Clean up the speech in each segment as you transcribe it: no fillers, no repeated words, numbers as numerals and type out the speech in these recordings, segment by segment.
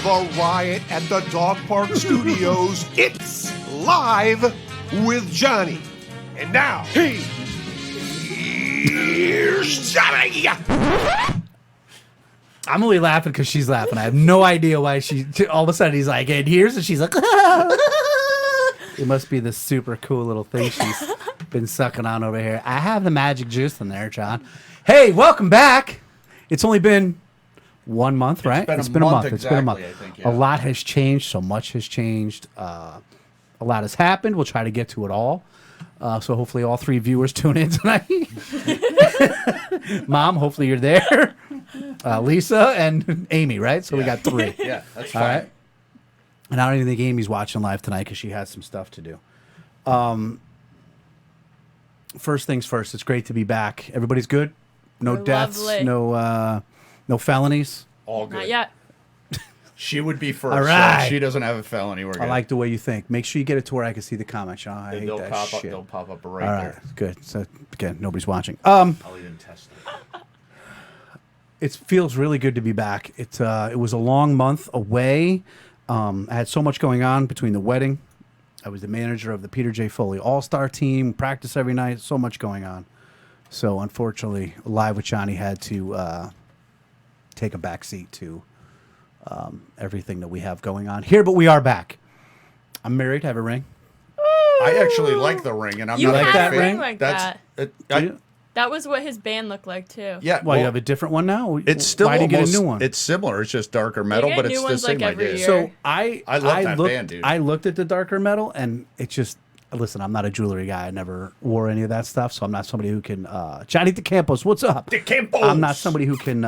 the riot at the Dog Park Studios. It's Live with Johnny. And now, here's Johnny. I'm only laughing because she's laughing. I have no idea why all of a sudden he's like, and here's, and she's like, it must be the super cool little thing she's been sucking on over here. I have the magic juice in there, John. Hey, welcome back. It's only been 1 month, right? It's been a month. Exactly, It's been a month. I think, yeah. A lot has changed. So much has changed. A lot has happened. We'll try to get to it all. So hopefully all 3 viewers tune in tonight. Mom, hopefully you're there. Lisa and Amy, right? So we got 3. Yeah, that's fine. All right. And I don't even think Amy's watching live tonight because she has some stuff to do. First things first, it's great to be back. Everybody's good? No We're deaths? lovely. No felonies? All good. Not yet. She would be first. All right. So she doesn't have a felony. We're good. I like the way you think. Make sure you get it to where I can see the comments, Sean. I hate They'll that pop up. shit. They'll pop up right All right, there. good. So again, nobody's watching. I'll even test it. It feels really good to be back. It was a long month away. I had so much going on between the wedding. I was the manager of the Peter J. Foley All-Star team, practice every night, so much going on. So unfortunately, Live with Johnny had to take a back seat to everything that we have going on here, but we are back. I'm married, I have a ring. I actually like the ring, and I'm You not a like big that fan. ring? Like That's that. I- Do you? That was what his band looked like too. yeah. Why, you have a different one now? It's still Why did you almost, get a new one? It's similar. It's just darker metal, get but new it's the ones, same like, every idea. year. So I love that looked, band, dude. I looked at the darker metal, and it just listen. I'm not a jewelry guy. I never wore any of that stuff, so I'm not somebody who can. Johnny DeCampos, what's up? DeCampos! I'm not somebody who can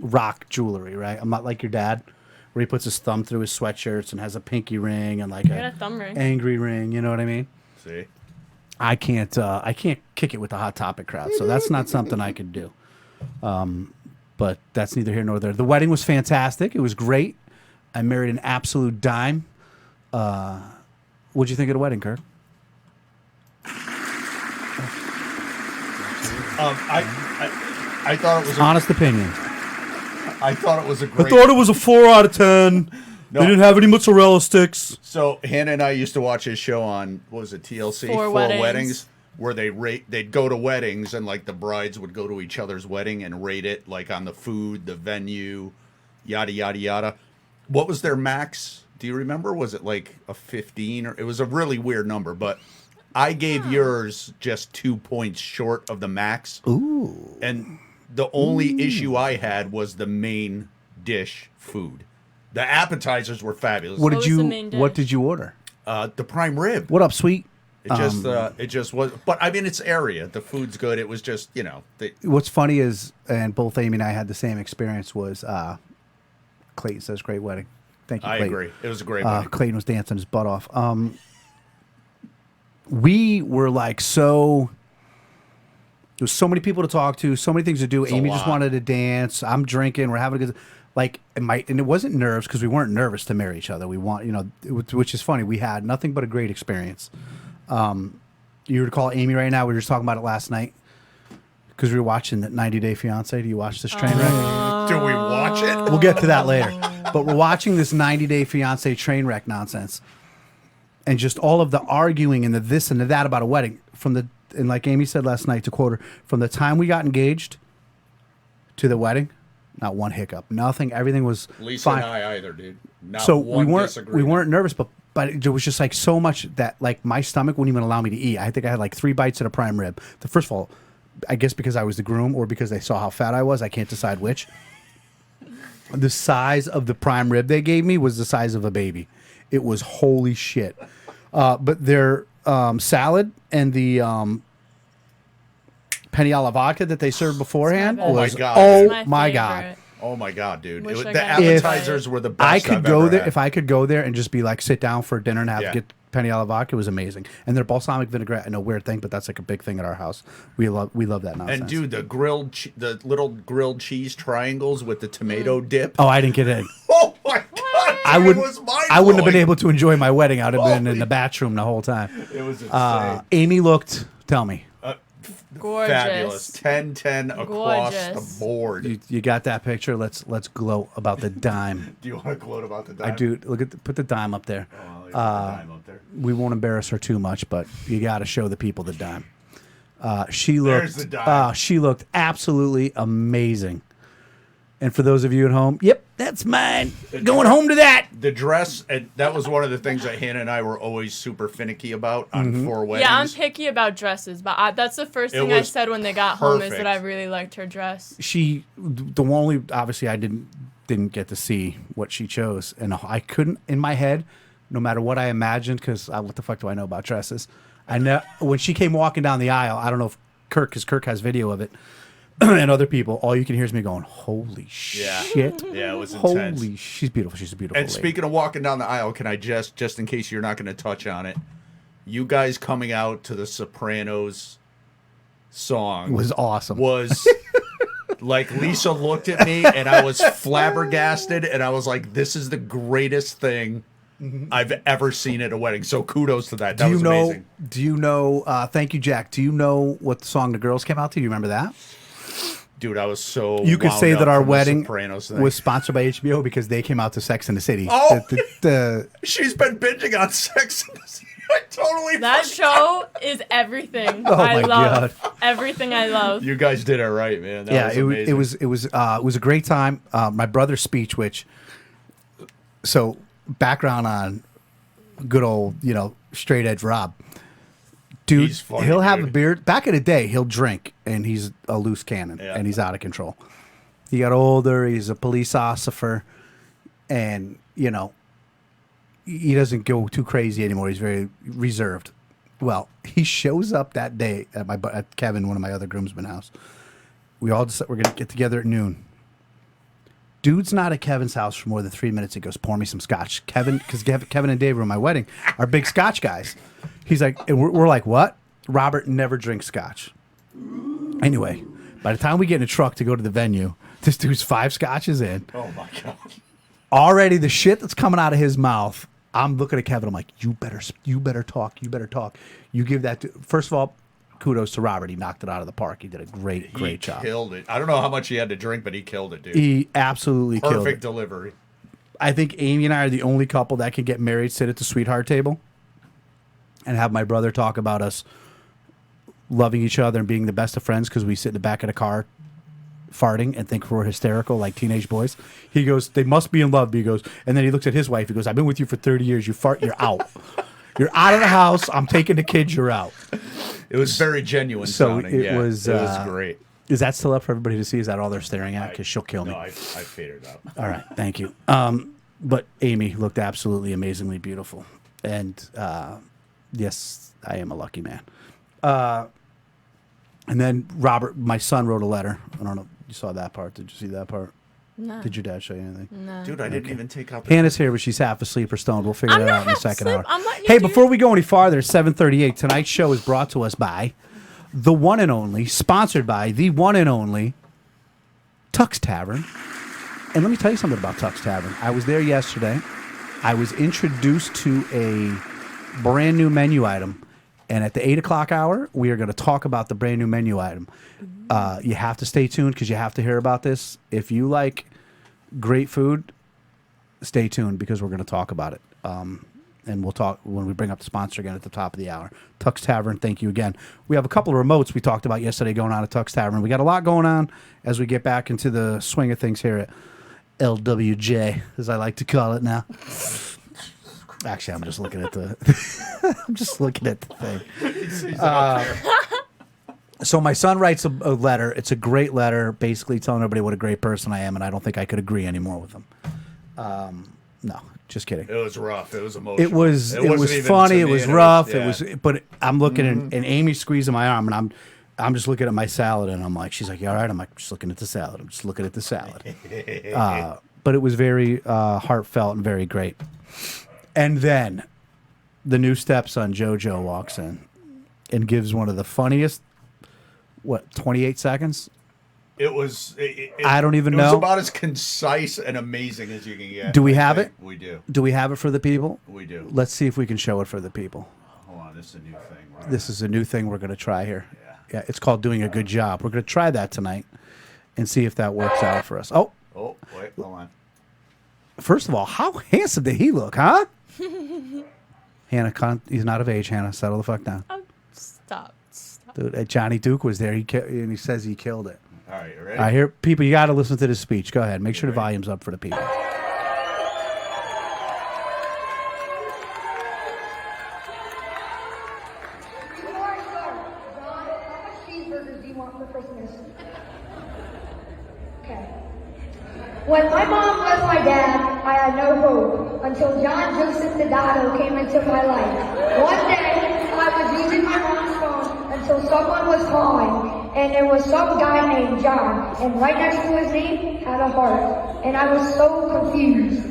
rock jewelry, right? I'm not like your dad, where he puts his thumb through his sweatshirts and has a pinky ring and like I got a thumb ring. angry ring. You know what I mean? See? I can't kick it with the Hot Topic crowd, so that's not something I could do. But that's neither here nor there. The wedding was fantastic. It was great. I married an absolute dime. What'd you think of the wedding, Kirk? I thought it was. Honest opinion. I thought it was a great. it was a 4 out of 10. No. They didn't have any mozzarella sticks. So Hannah and I used to watch his show on what was it, TLC? Four Weddings. where they'd go to weddings and like the brides would go to each other's wedding and rate it like on the food, the venue, yada yada yada. What was their max? Do you remember? Was it like a 15 or it was a really weird number, but I gave yours just 2 points short of the max. Ooh. And the only issue I had was the main dish food. The appetizers were fabulous. What was did the you main What dish? did you order? The prime rib. What up, sweet? It just was. But I mean, it's area. The food's good. It was just What's funny is, and both Amy and I had the same experience, was Clayton says great wedding. Thank you, I Clayton. agree. It was a great wedding. Clayton was dancing his butt off. We were like there was so many people to talk to, so many things to do. a Amy just lot. wanted to dance. I'm drinking. We're having a good and it wasn't nerves because we weren't nervous to marry each other. We which is funny. We had nothing but a great experience. You recall Amy right now? We were just talking about it last night because we were watching that 90 Day Fiance. Do you watch this train wreck? Do we watch it? We'll get to that later. But we're watching this 90 Day Fiance train wreck nonsense. And just all of the arguing and the this and the that about a wedding. And like Amy said last night, to quote her, from the time we got engaged to the wedding, not one hiccup. Nothing. Everything was Lisa fine. and I either, dude. Not So one we disagreement. weren't nervous, but it was just like so much that like my stomach wouldn't even allow me to eat. I think I had like 3 bites at a prime rib. First of all, I guess because I was the groom or because they saw how fat I was, I can't decide which. The size of the prime rib they gave me was the size of a baby. It was holy shit. But their salad and the penny alla vodka that they served beforehand Oh my was God. oh It's my favorite. god. Oh my god, dude! Wish I The got appetizers were the best. I could I've go ever there had. if I could go there and just be like sit down for dinner and have Yeah. get penny alla vodka. It was amazing. And their balsamic vinaigrette. I know, weird thing, but that's like a big thing at our house. We love that nonsense. And dude, the little grilled cheese triangles with the tomato dip. Oh, I didn't get in. Oh my god! I dude, would. It was I wouldn't have been mind-blowing. able to enjoy my wedding. I'd have been in Holy- the bathroom the whole time. It was insane. Amy looked. Tell me. Gorgeous. Fabulous. 10-10 across Gorgeous. the board. You got that picture? Let's gloat about the dime. Do you want to gloat about the dime? I do. Look at put the dime up there. Oh, let me put the dime up there. We won't embarrass her too much, but you got to show the people the dime. She There's looked. the dime. She looked absolutely amazing. And for those of you at home, yep, that's mine. Going home to that. The dress, and that was one of the things that Hannah and I were always super finicky about on Mm-hmm. 4 weddings. Yeah, I'm picky about dresses, but that's the first It thing I was said when they got home is that perfect. I really liked her dress. She, the only obviously I didn't get to see what she chose, and I couldn't in my head, no matter what I imagined, because what the fuck do I know about dresses? I know when she came walking down the aisle. I don't know if because Kirk has video of it, and other people. All you can hear is me going, "Holy shit!" Yeah, it was intense. Holy, she's beautiful. She's a beautiful And lady. speaking of walking down the aisle, can I just in case you're not going to touch on it, you guys coming out to the Sopranos song was awesome. was like Lisa looked at me and I was flabbergasted and I was like, this is the greatest thing I've ever seen at a wedding. So kudos to that. That was amazing. Do you know? Thank you, Jack. Do you know what song the girls came out to? You remember that? Dude, I was so You could wound say up that our from the wedding Sopranos thing. was sponsored by HBO because they came out to Sex and the City. Oh! The She's been binging on Sex and the City. I totally That forgot. show is everything. Oh I my love everything I love. You guys did it right, man. That was amazing. it was a great time. My brother's speech, which so background on good old straight edge Rob. Dude, He's funny, he'll have a dude. beer. Back in the day, he'll drink, and he's a loose cannon, Yeah. and he's out of control. He got older. He's a police officer, and he doesn't go too crazy anymore. He's very reserved. Well, he shows up that day at Kevin, one of my other groomsmen house. We all decided we're gonna get together at noon. Dude's not at Kevin's house for more than 3 minutes. He goes, "Pour me some scotch." Because Kevin and Dave were at my wedding, are big scotch guys. He's like, and we're like, what? Robert never drinks scotch. Anyway, by the time we get in a truck to go to the venue, this dude's 5 scotches in. Oh my god. Already the shit that's coming out of his mouth. I'm looking at Kevin. I'm like, you better talk. You better talk. You give that to, first of all, kudos to Robert. He knocked it out of the park. He did a great job. He killed it. I don't know how much he had to drink, but he killed it, dude. He absolutely killed Perfect it. delivery. I think Amy and I are the only couple that can get married, sit at the sweetheart table, and have my brother talk about us loving each other and being the best of friends because we sit in the back of the car farting and think we're hysterical like teenage boys. He goes, they must be in love. He goes, and then he looks at his wife. He goes, I've been with you for 30 years. You fart, you're out. You're out of the house. I'm taking the kids. You're out. It was very genuine So sounding. it was great. Is that still up for everybody to see? Is that all they're staring at? Because she'll kill me. No, I faded out. All right, thank you. But Amy looked absolutely amazingly beautiful, and yes, I am a lucky man. And then Robert, my son, wrote a letter. I don't know if you saw that part. Did you see that part? No. Did your dad show you anything? No. Dude, I didn't even take out the Hannah's here, but she's half asleep or stoned. We'll figure I'm that not out in the half second asleep. hour. I'm letting you Hey, do before we go any farther, it's 7:38. Tonight's show is brought to us by the one and only, sponsored by the one and only Tux Tavern. And let me tell you something about Tux Tavern. I was there yesterday. I was introduced to a brand new menu item. And at the 8 o'clock hour, we are going to talk about the brand new menu item. You have to stay tuned because you have to hear about this. If you like great food, stay tuned because we're going to talk about it. And we'll talk when we bring up the sponsor again at the top of the hour. Tux Tavern, thank you again. We have a couple of remotes we talked about yesterday going on at Tux Tavern. We got a lot going on as we get back into the swing of things here at LWJ, as I like to call it now. Actually, I'm just looking at the I'm just looking at the thing. So my son writes a letter. It's a great letter, basically telling everybody what a great person I am, and I don't think I could agree anymore with him. No, just kidding. It was rough. It was emotional. It was wasn't even funny. to It me, was and rough. yeah. It was, but I'm looking at, and Amy's squeezing my arm, and I'm just looking at my salad, and I'm like, she's like, you all right? I'm like, just looking at the salad. I'm just looking at the salad. But it was very heartfelt and very great. And then the new stepson, JoJo, walks in and gives one of the funniest, 28 seconds? It was. I don't even It was know. about as concise and amazing as you can get. Do we I have think. it? We do. Do we have it for the people? We do. Let's see if we can show it for the people. Hold on. This is a new thing. Right? This is a new thing we're going to try here. Yeah. Yeah, it's called doing a good job. We're going to try that tonight and see if that works out for us. Oh, wait, hold on. first of all, how handsome did he look, huh? Hannah, he's not of age, Hannah. Settle the fuck down. Oh, stop. Dude, Johnny Duke was there. And he says he killed it. All right, you ready? I hear people. You got to listen to this speech. Go ahead. Make sure the volume's up for the people. When my mom was my dad, I had no hope until John Joseph Dadato came into my life. One day, I was using my mom's phone until someone was calling, and there was some guy named John, and right next to his name had a heart, and I was so confused.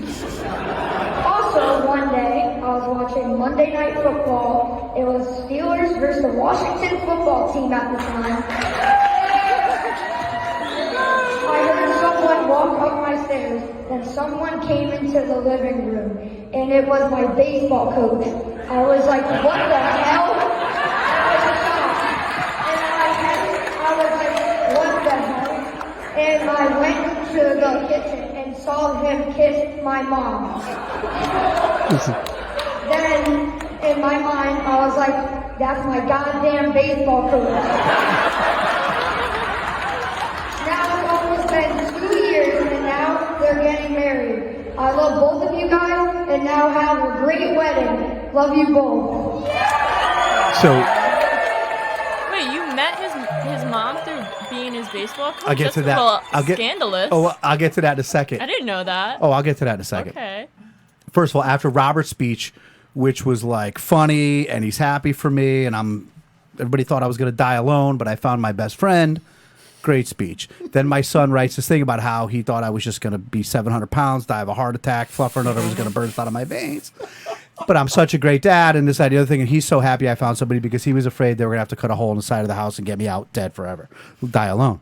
Also, one day, I was watching Monday Night Football. It was Steelers versus the Washington football team at the time. I heard someone walk up my stairs, then someone came into the living room, and it was my baseball coach. I was like, what the hell? I was shocked. And I was like, what the hell? And I went to the kitchen and saw him kiss my mom. Then, in my mind, I was like, that's my goddamn baseball coach. Now it's almost been 2 years, and now they're getting married. I love both of you guys, and now have a great wedding. Love you both. So Wait, you met his mom through being his baseball coach? I'll get That's to that. A little I'll get scandalous. Oh, I'll get to that in a second. I didn't know that. Oh, I'll get to that in a second. Okay. First of all, after Robert's speech, which was like funny and he's happy for me, and everybody thought I was going to die alone, but I found my best friend. Great speech. Then my son writes this thing about how he thought I was just going to be 700 pounds, die of a heart attack, fluffer nut was going to burst out of my veins. But I'm such a great dad, and this, that, the other thing, and he's so happy I found somebody because he was afraid they were going to have to cut a hole in the side of the house and get me out dead forever. Die alone.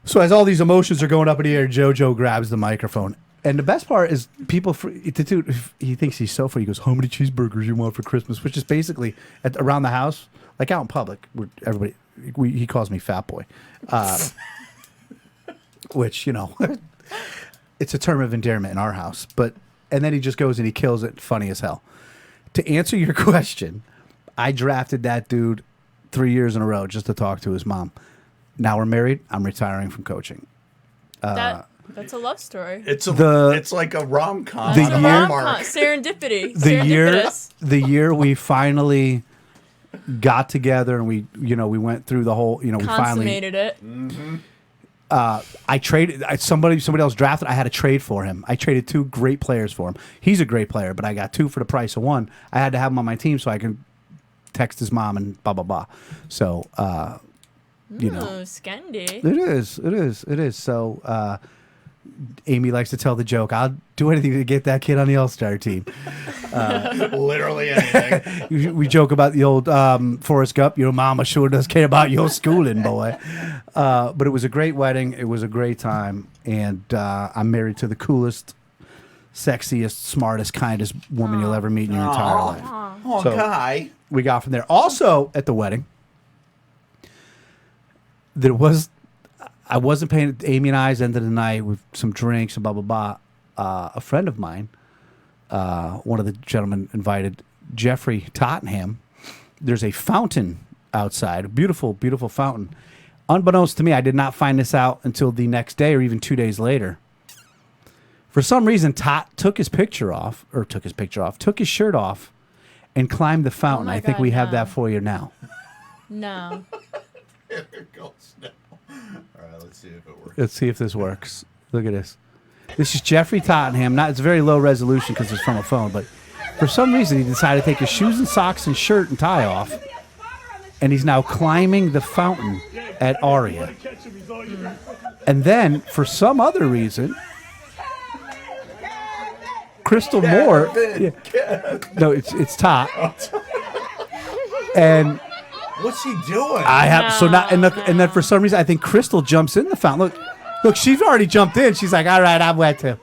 So as all these emotions are going up in the air, JoJo grabs the microphone. And the best part is the dude, he thinks he's so funny. He goes, how many cheeseburgers you want for Christmas? Which is basically around the house, like out in public, where everybody, he calls me fat boy. Which, it's a term of endearment in our house. And then he just goes and he kills it, funny as hell. To answer your question, I drafted that dude 3 years in a row just to talk to his mom. Now we're married. I'm retiring from coaching. That's a love story. It's like a rom-com. The It's a year- rom-com. Serendipity. The year we finally got together and we went through the whole, we finally Consummated it. I traded somebody else drafted. I had to trade for him. I traded 2 great players for him. He's a great player, but I got 2 for the price of 1. I had to have him on my team so I can text his mom and blah blah blah. So Scandy. it is. So Amy likes to tell the joke. I'll do anything to get that kid on the All-Star team. Literally anything. We joke about the old Forrest Gump. Your mama sure does care about your schooling, boy. But it was a great wedding. It was a great time. And I'm married to the coolest, sexiest, smartest, kindest woman you'll ever meet in your entire life. Oh, So- Kai. We got from there. Also, at the wedding, I wasn't paying. Amy and I's end of the night with some drinks and blah blah blah. A friend of mine, one of the gentlemen invited Jeffrey Tottenham. There's a fountain outside, a beautiful, beautiful fountain. Unbeknownst to me, I did not find this out until the next day or even 2 days later. For some reason, Tot took his shirt off, and climbed the fountain. my I think God, we have no. that for you now. No. Here it goes now. All right, let's see if it works. Let's see if this works. Look at this. This is Jeffrey Tottenham. It's very low resolution because it's from a phone, but for some reason he decided to take his shoes and socks and shirt and tie off, and he's now climbing the fountain at Aria. And then, for some other reason, Crystal Moore. No, it's Tot. And What's he doing? I have and then for some reason I think Crystal jumps in the fountain. Look, she's already jumped in. She's like, all right, I'm wet too.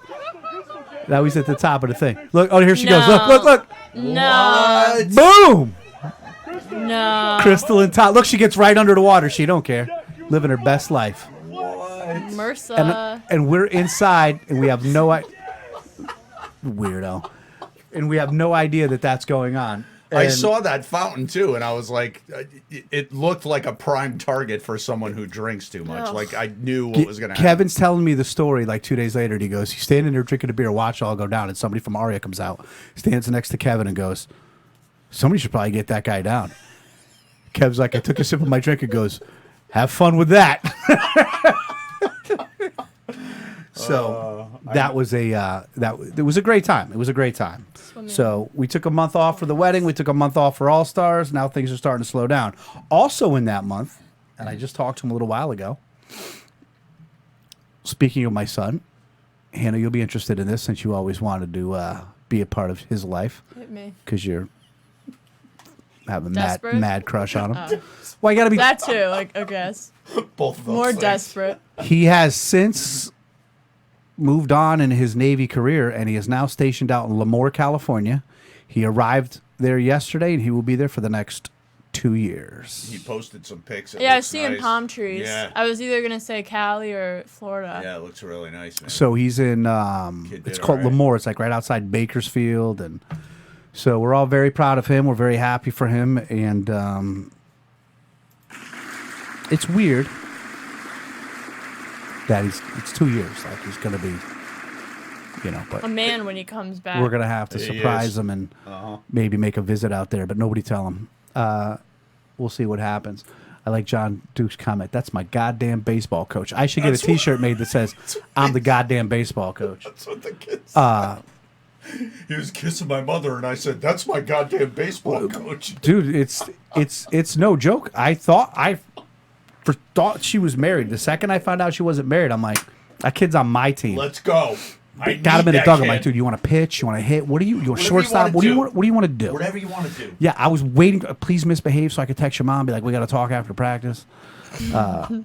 Now he's at the top of the thing. Look, oh, here she goes. Look. No. Boom! No. Crystal and Todd. Look, she gets right under the water. She don't care. Living her best life. MRSA. And we're inside, and we have no weirdo, and we have no idea that that's going on. I And saw that fountain too, and I was like, it looked like a prime target for someone who drinks too much. Ugh. Like I knew what was going to happen. Kevin's telling me the story like 2 days later. And he goes, he's standing there drinking a beer, watch it all go down, and somebody from Aria comes out, stands next to Kevin, and goes, somebody should probably get that guy down. Kev's like, I took a sip of my drink and goes, have fun with that. So that was it was a great time. It was a great time. So we took a month off for the wedding. We took a month off for All Stars. Now things are starting to slow down. Also in that month, and I just talked to him a little while ago. Speaking of my son, Hannah, you'll be interested in this since you always wanted to be a part of his life Hit me. because you're having Desperate? mad crush on him. Well, you got to be. That too, like, I guess. Both of those More things. desperate. He has since moved on in his Navy career, and he is now stationed out in Lemoore, California. He arrived there yesterday, and he will be there for the next 2 years. He posted some pics. It Yeah, I looks see in nice. palm trees. Yeah. I was either gonna say Cali or Florida. Yeah, it looks really nice, man. So he's in, Kid it's did called all right. Lemoore. It's like right outside Bakersfield. And so we're all very proud of him. We're very happy for him. And it's weird that it's 2 years. Like he's going to be, but A man when he comes back. we're going to have to He surprise is. him and maybe make a visit out there, but nobody tell him. We'll see what happens. I like John Duke's comment. That's my goddamn baseball coach. I should get a T-shirt made that says, I'm the goddamn baseball coach. That's what the kid said. He was kissing my mother, and I said, "That's my goddamn baseball coach." Dude, it's no joke. I thought she was married. The second I found out she wasn't married, I'm like, that kid's on my team. Let's go. I Got him need in the that dug. I'm kid. like, dude, you want to pitch? You want to hit? What do you? You want Whatever you shortstop? wanna What do you do. want? What do you want to do? Whatever you want to do. Yeah, I was waiting. Please misbehave so I could text your mom. And be like, we got to talk after practice. I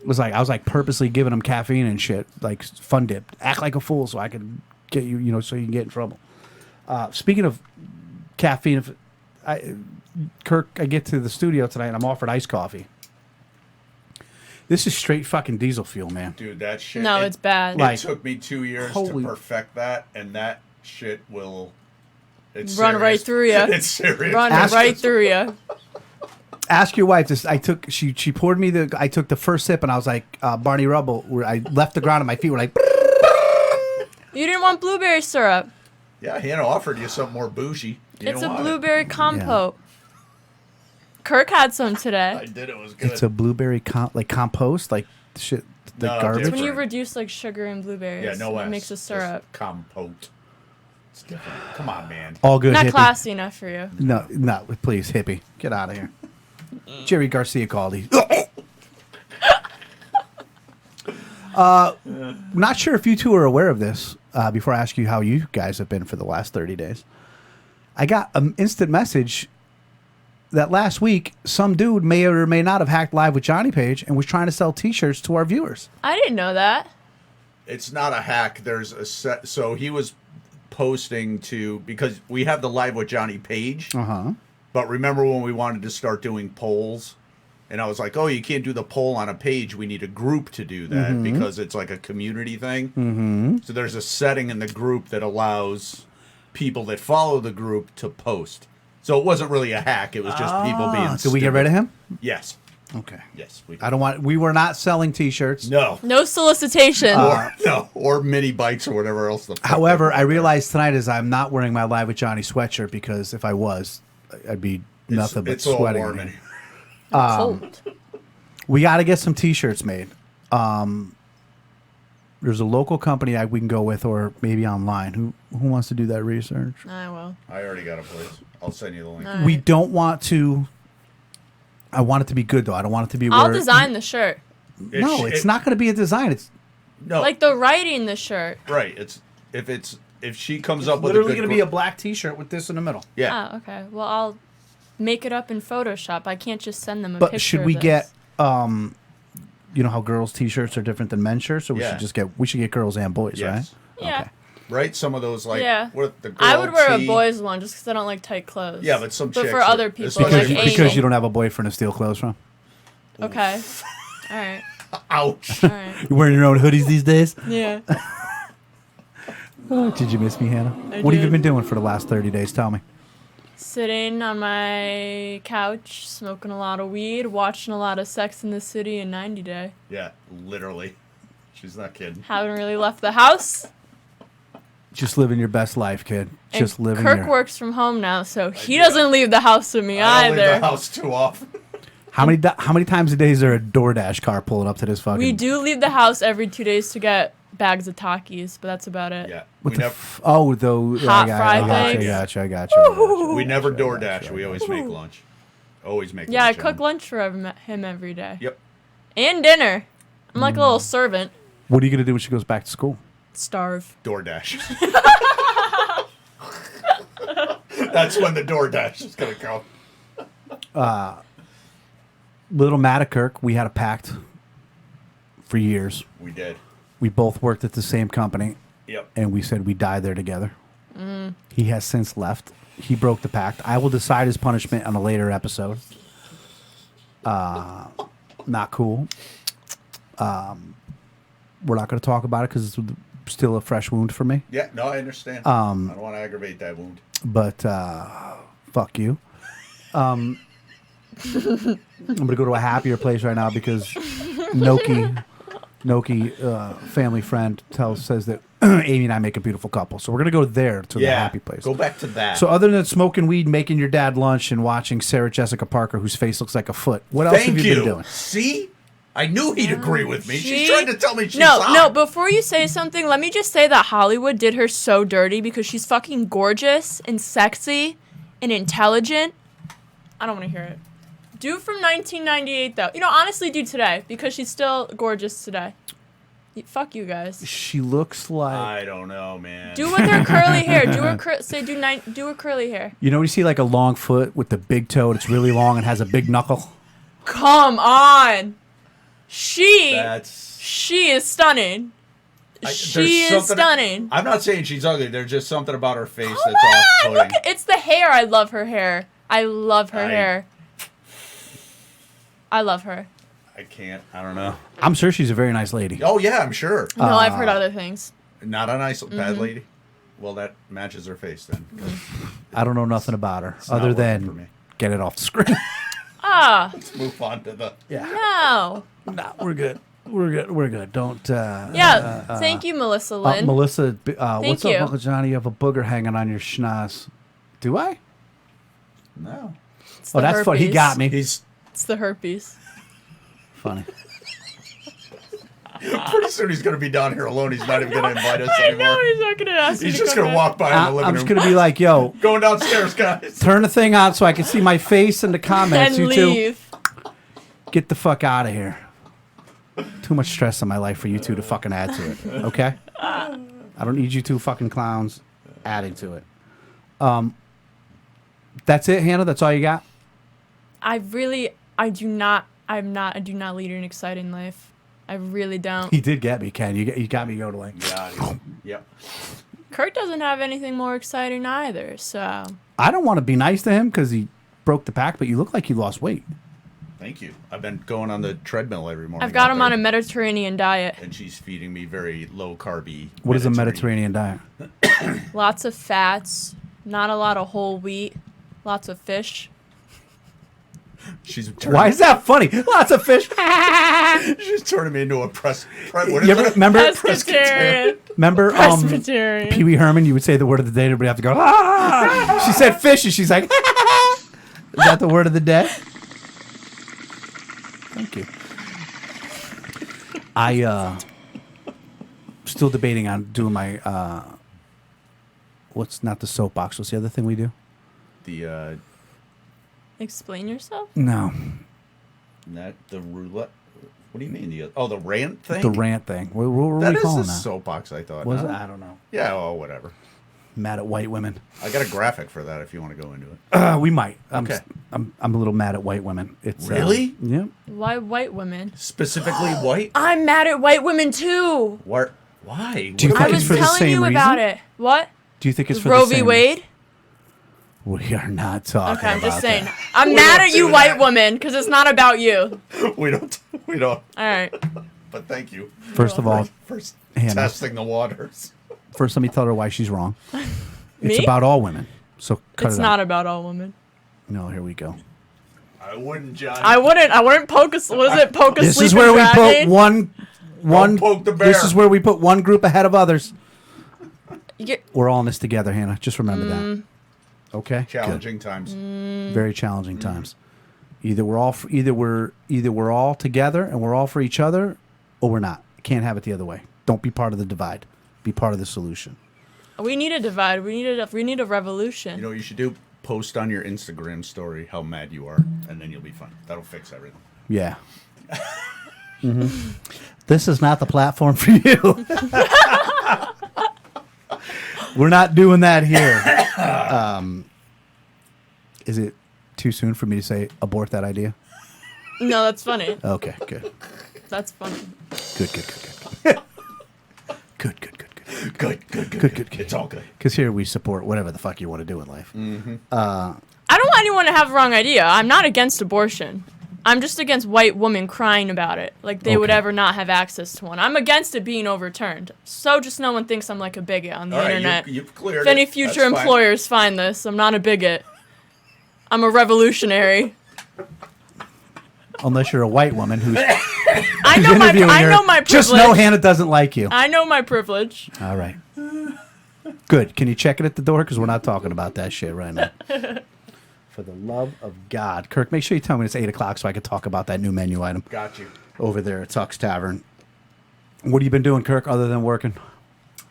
was like purposely giving him caffeine and shit, like fun dip. Act like a fool so I could get you, so you can get in trouble. Speaking of caffeine, Kirk, I get to the studio tonight and I'm offered iced coffee. This is straight fucking diesel fuel, man. Dude, that shit. No, it's bad. It Like, took me 2 years holy- to perfect that, and that shit will. It's Run serious. right through ya. It's serious. Run Ask- right through you. Ask your wife. She poured me I took the first sip and I was like Barney Rubble. Where I left the ground and my feet were like. You didn't want blueberry syrup. Yeah, Hannah offered you something more bougie. You It's don't a want it. blueberry compote. Kirk had some I today. did. It was good. It's a blueberry compost, like shit, the No, garbage. It's when you different. reduce like sugar and blueberries. Yeah, no It S. makes a Just syrup. compote. It's different. Come on, man. All good. Not hippie. classy enough for you. No, please, hippie, get out of here. Jerry Garcia called. Not sure if you two are aware of this. Before I ask you how you guys have been for the last 30 days, I got an instant message that last week some dude may or may not have hacked Live with Johnny page and was trying to sell T-shirts to our viewers. I didn't know that. It's not a hack. There's a set. So he was posting to, because we have the Live with Johnny page. But remember when we wanted to start doing polls? And I was like, oh, you can't do the poll on a page. We need a group to do that because it's like a community thing. So there's a setting in the group that allows people that follow the group to post. So it wasn't really a hack. It was just people being Did we get rid of him? Yes. Okay. Yes. We were not selling T-shirts. No. No solicitation. Or mini bikes or whatever else. However, I realized tonight is I'm not wearing my Live with Johnny sweatshirt because if I was, I'd be nothing but it's all sweating. warm in here. Cold. We got to get some T-shirts made. There's a local company we can go with, or maybe online. Who wants to do that research? I will. I already got a place. I'll send you the link. All We right. don't want to. I want it to be good though. I don't want it to be. I'll where, design the shirt. No, it's not going to be a design. It's No. Like the writing the shirt. Right. If she comes up with literally a good going to be a black T-shirt with this in the middle. yeah. Oh, okay. Well, I'll make it up in Photoshop. I can't just send them a But picture. should of we this. get? You know how girls' T-shirts are different than men's shirts, so we Yeah. should get girls and boys, Yes. right? Yeah. Okay. right? Some of those like Yeah. what the girl I would wear a tee. boys one just because I don't like tight clothes. Yeah, but some chicks for are- other people, especially- like Because Amy. you don't have a boyfriend to steal clothes from. Okay. All right. Ouch. All right. You wearing your own hoodies these days? Yeah. Did you miss me, Hannah? I What have you did. been doing for the last 30 days? Tell me. Sitting on my couch, smoking a lot of weed, watching a lot of Sex in the City and 90 Day. Yeah, literally. She's not kidding. Haven't really left the house. Just living your best life, kid. And Just living Kirk your... works from home now, so he doesn't leave the house with me I don't leave either. the house too often. How many times a day is there a DoorDash car pulling up to this fucking... We do leave the house every 2 days to get bags of Takis, but that's about it. Yeah, What we the never Oh, though. Hot fried I things. got you. we never DoorDash. We always make lunch. Always make Yeah, I lunch. cook lunch for him every day. Yep. And dinner. I'm like a little servant. What are you going to do when she goes back to school? Starve. DoorDash. That's when the DoorDash is gonna come. Little Mattakirk, we had a pact for years. We did. We both worked at the same company, Yep. and we said we'd die there together. He has since left. He broke the pact. I will decide his punishment on a later episode. Not cool. We're not going to talk about it because it's still a fresh wound for me. Yeah. No, I understand. I don't want to aggravate that wound. But fuck you. I'm gonna go to a happier place right now because Noki, family friend, says that Amy and I make a beautiful couple. So we're gonna go there to the happy place. Go back to that. So other than smoking weed, making your dad lunch, and watching Sarah Jessica Parker, whose face looks like a foot, what else Thank have you been doing? See, I knew he'd agree with me. She's See? trying to tell me she's No, hot. no, before you say something, let me just say that Hollywood did her so dirty because she's fucking gorgeous and sexy and intelligent. I don't want to hear it. Do from 1998, though. You know, honestly, do today because she's still gorgeous today. Fuck you guys. She looks like I don't know, man. Do with her curly hair. Do her do her curly hair. you know when you see like a long foot with the big toe, and it's really long and has a big knuckle. Come on. She That's. is stunning. She is stunning. I'm not saying she's ugly. There's just something about her face Come that's on, off-putting. look, it's the hair. I love her hair. I love her hair. I love her. I can't. I don't know. I'm sure she's a very nice lady. Oh yeah, I'm sure. No, I've heard other things. Not a nice Mm-hmm. bad lady. Well, that matches her face then. 'cause I don't know nothing about her not other working for me. than get it off the screen. Ah, Let's move on to the. no. No, we're good. We're good. We're good. Don't. Yeah, thank you, Melissa Lynn. Melissa, what's you. up, Uncle Johnny? You have a booger hanging on your schnoz. Do I? No. It's Oh, the that's funny. He herpes. got me. He's It's the herpes. Funny. pretty soon he's gonna be down here alone. He's not even gonna invite us I anymore. know he's not gonna ask me He's to just come gonna back. walk by in the living I'm room. just gonna be like, yo, Going downstairs, guys. turn the thing on so I can see my face in the comments. and You two, leave. get the fuck out of here. Too much stress in my life for you two to fucking add to it. Okay? I don't need you two fucking clowns adding to it. That's it, Hannah. That's all you got. I do not lead an exciting life. I really don't. You did get me, Ken. You got me yodeling. Yeah. Yep. Kurt doesn't have anything more exciting either, so. I don't want to be nice to him because he broke the pact, but you look like you lost weight. Thank you. I've been going on the treadmill every morning. I've got out him on a there, Mediterranean diet. and she's feeding me very low carby. What is a Mediterranean diet? Lots of fats, not a lot of whole wheat, lots of fish. She's turning, Why is that funny? Lots of fish. She's turning me into a what is You ever it? remember? Pescatarian. Remember, Presbyterian. Pee Wee Herman? You would say the word of the day, and everybody have to go. Ah! She said fish, and she's like, is that the word of the day? Thank you. I still debating on doing my what's not the soapbox? What's the other thing we do? The Explain yourself? No, not the roulette. What do you mean the rant thing? the rant thing. What were That we is calling a that? soapbox. I thought. Was no? it? I don't know. Yeah. Oh, whatever. Mad at white women. I got a graphic for that if you want to go into it. We might. Okay. I'm a little mad at white women. It's Really? Yeah. Why white women? Specifically white. I'm mad at white women too. What? Why? Do you What think I about it's was for the telling same you reason? about it. What? Do you think it's for Roe the v. same Wade? We are not talking Okay, I'm just about saying. that. I'm We mad don't at you, do white that. woman, because it's not about you. We don't. All right. But thank you First of all, for Hannah. testing the waters. first let me tell her why she's wrong. It's Me? about all women. So cut It's it not out. about all women. No, here we go. I wouldn't, Johnny. I wouldn't poke a. What is it? Poke a This is sleeping where we dragon? put one. poke the bear. This is where we put one group ahead of others. You- We're all in this together, Hannah. Just remember that. Okay. Good. Challenging times. Very challenging times. Either we're all together and we're all for each other, or we're not. Can't have it the other way. Don't be part of the divide. Be part of the solution. We need a divide. We need a revolution. You know what you should do? Post on your Instagram story how mad you are, and then you'll be fine. That'll fix everything. Yeah. This is not the platform for you. We're not doing that here. Is it too soon for me to say abort that idea? No, that's funny. Okay, good. That's funny. Good. Good. It's all good. Because here we support whatever the fuck you want to do in life. I don't want anyone to have the wrong idea. I'm not against abortion. I'm just against white women crying about it, like they would Okay. ever not have access to one. I'm against it being overturned. So just no one thinks I'm like a bigot on the All right, internet. you've cleared If any it. future That's fine. employers find this, I'm not a bigot. I'm a revolutionary. Unless you're a white woman who's I know my interviewing her. privilege. Just know Hannah doesn't like you. I know my privilege. All right. Good. Can you check it at the door? Because we're not talking about that shit right now. For the love of God. Kirk, make sure you tell me it's 8 o'clock so I can talk about that new menu item Got you. over there at Tuck's Tavern. What have you been doing, Kirk, other than working?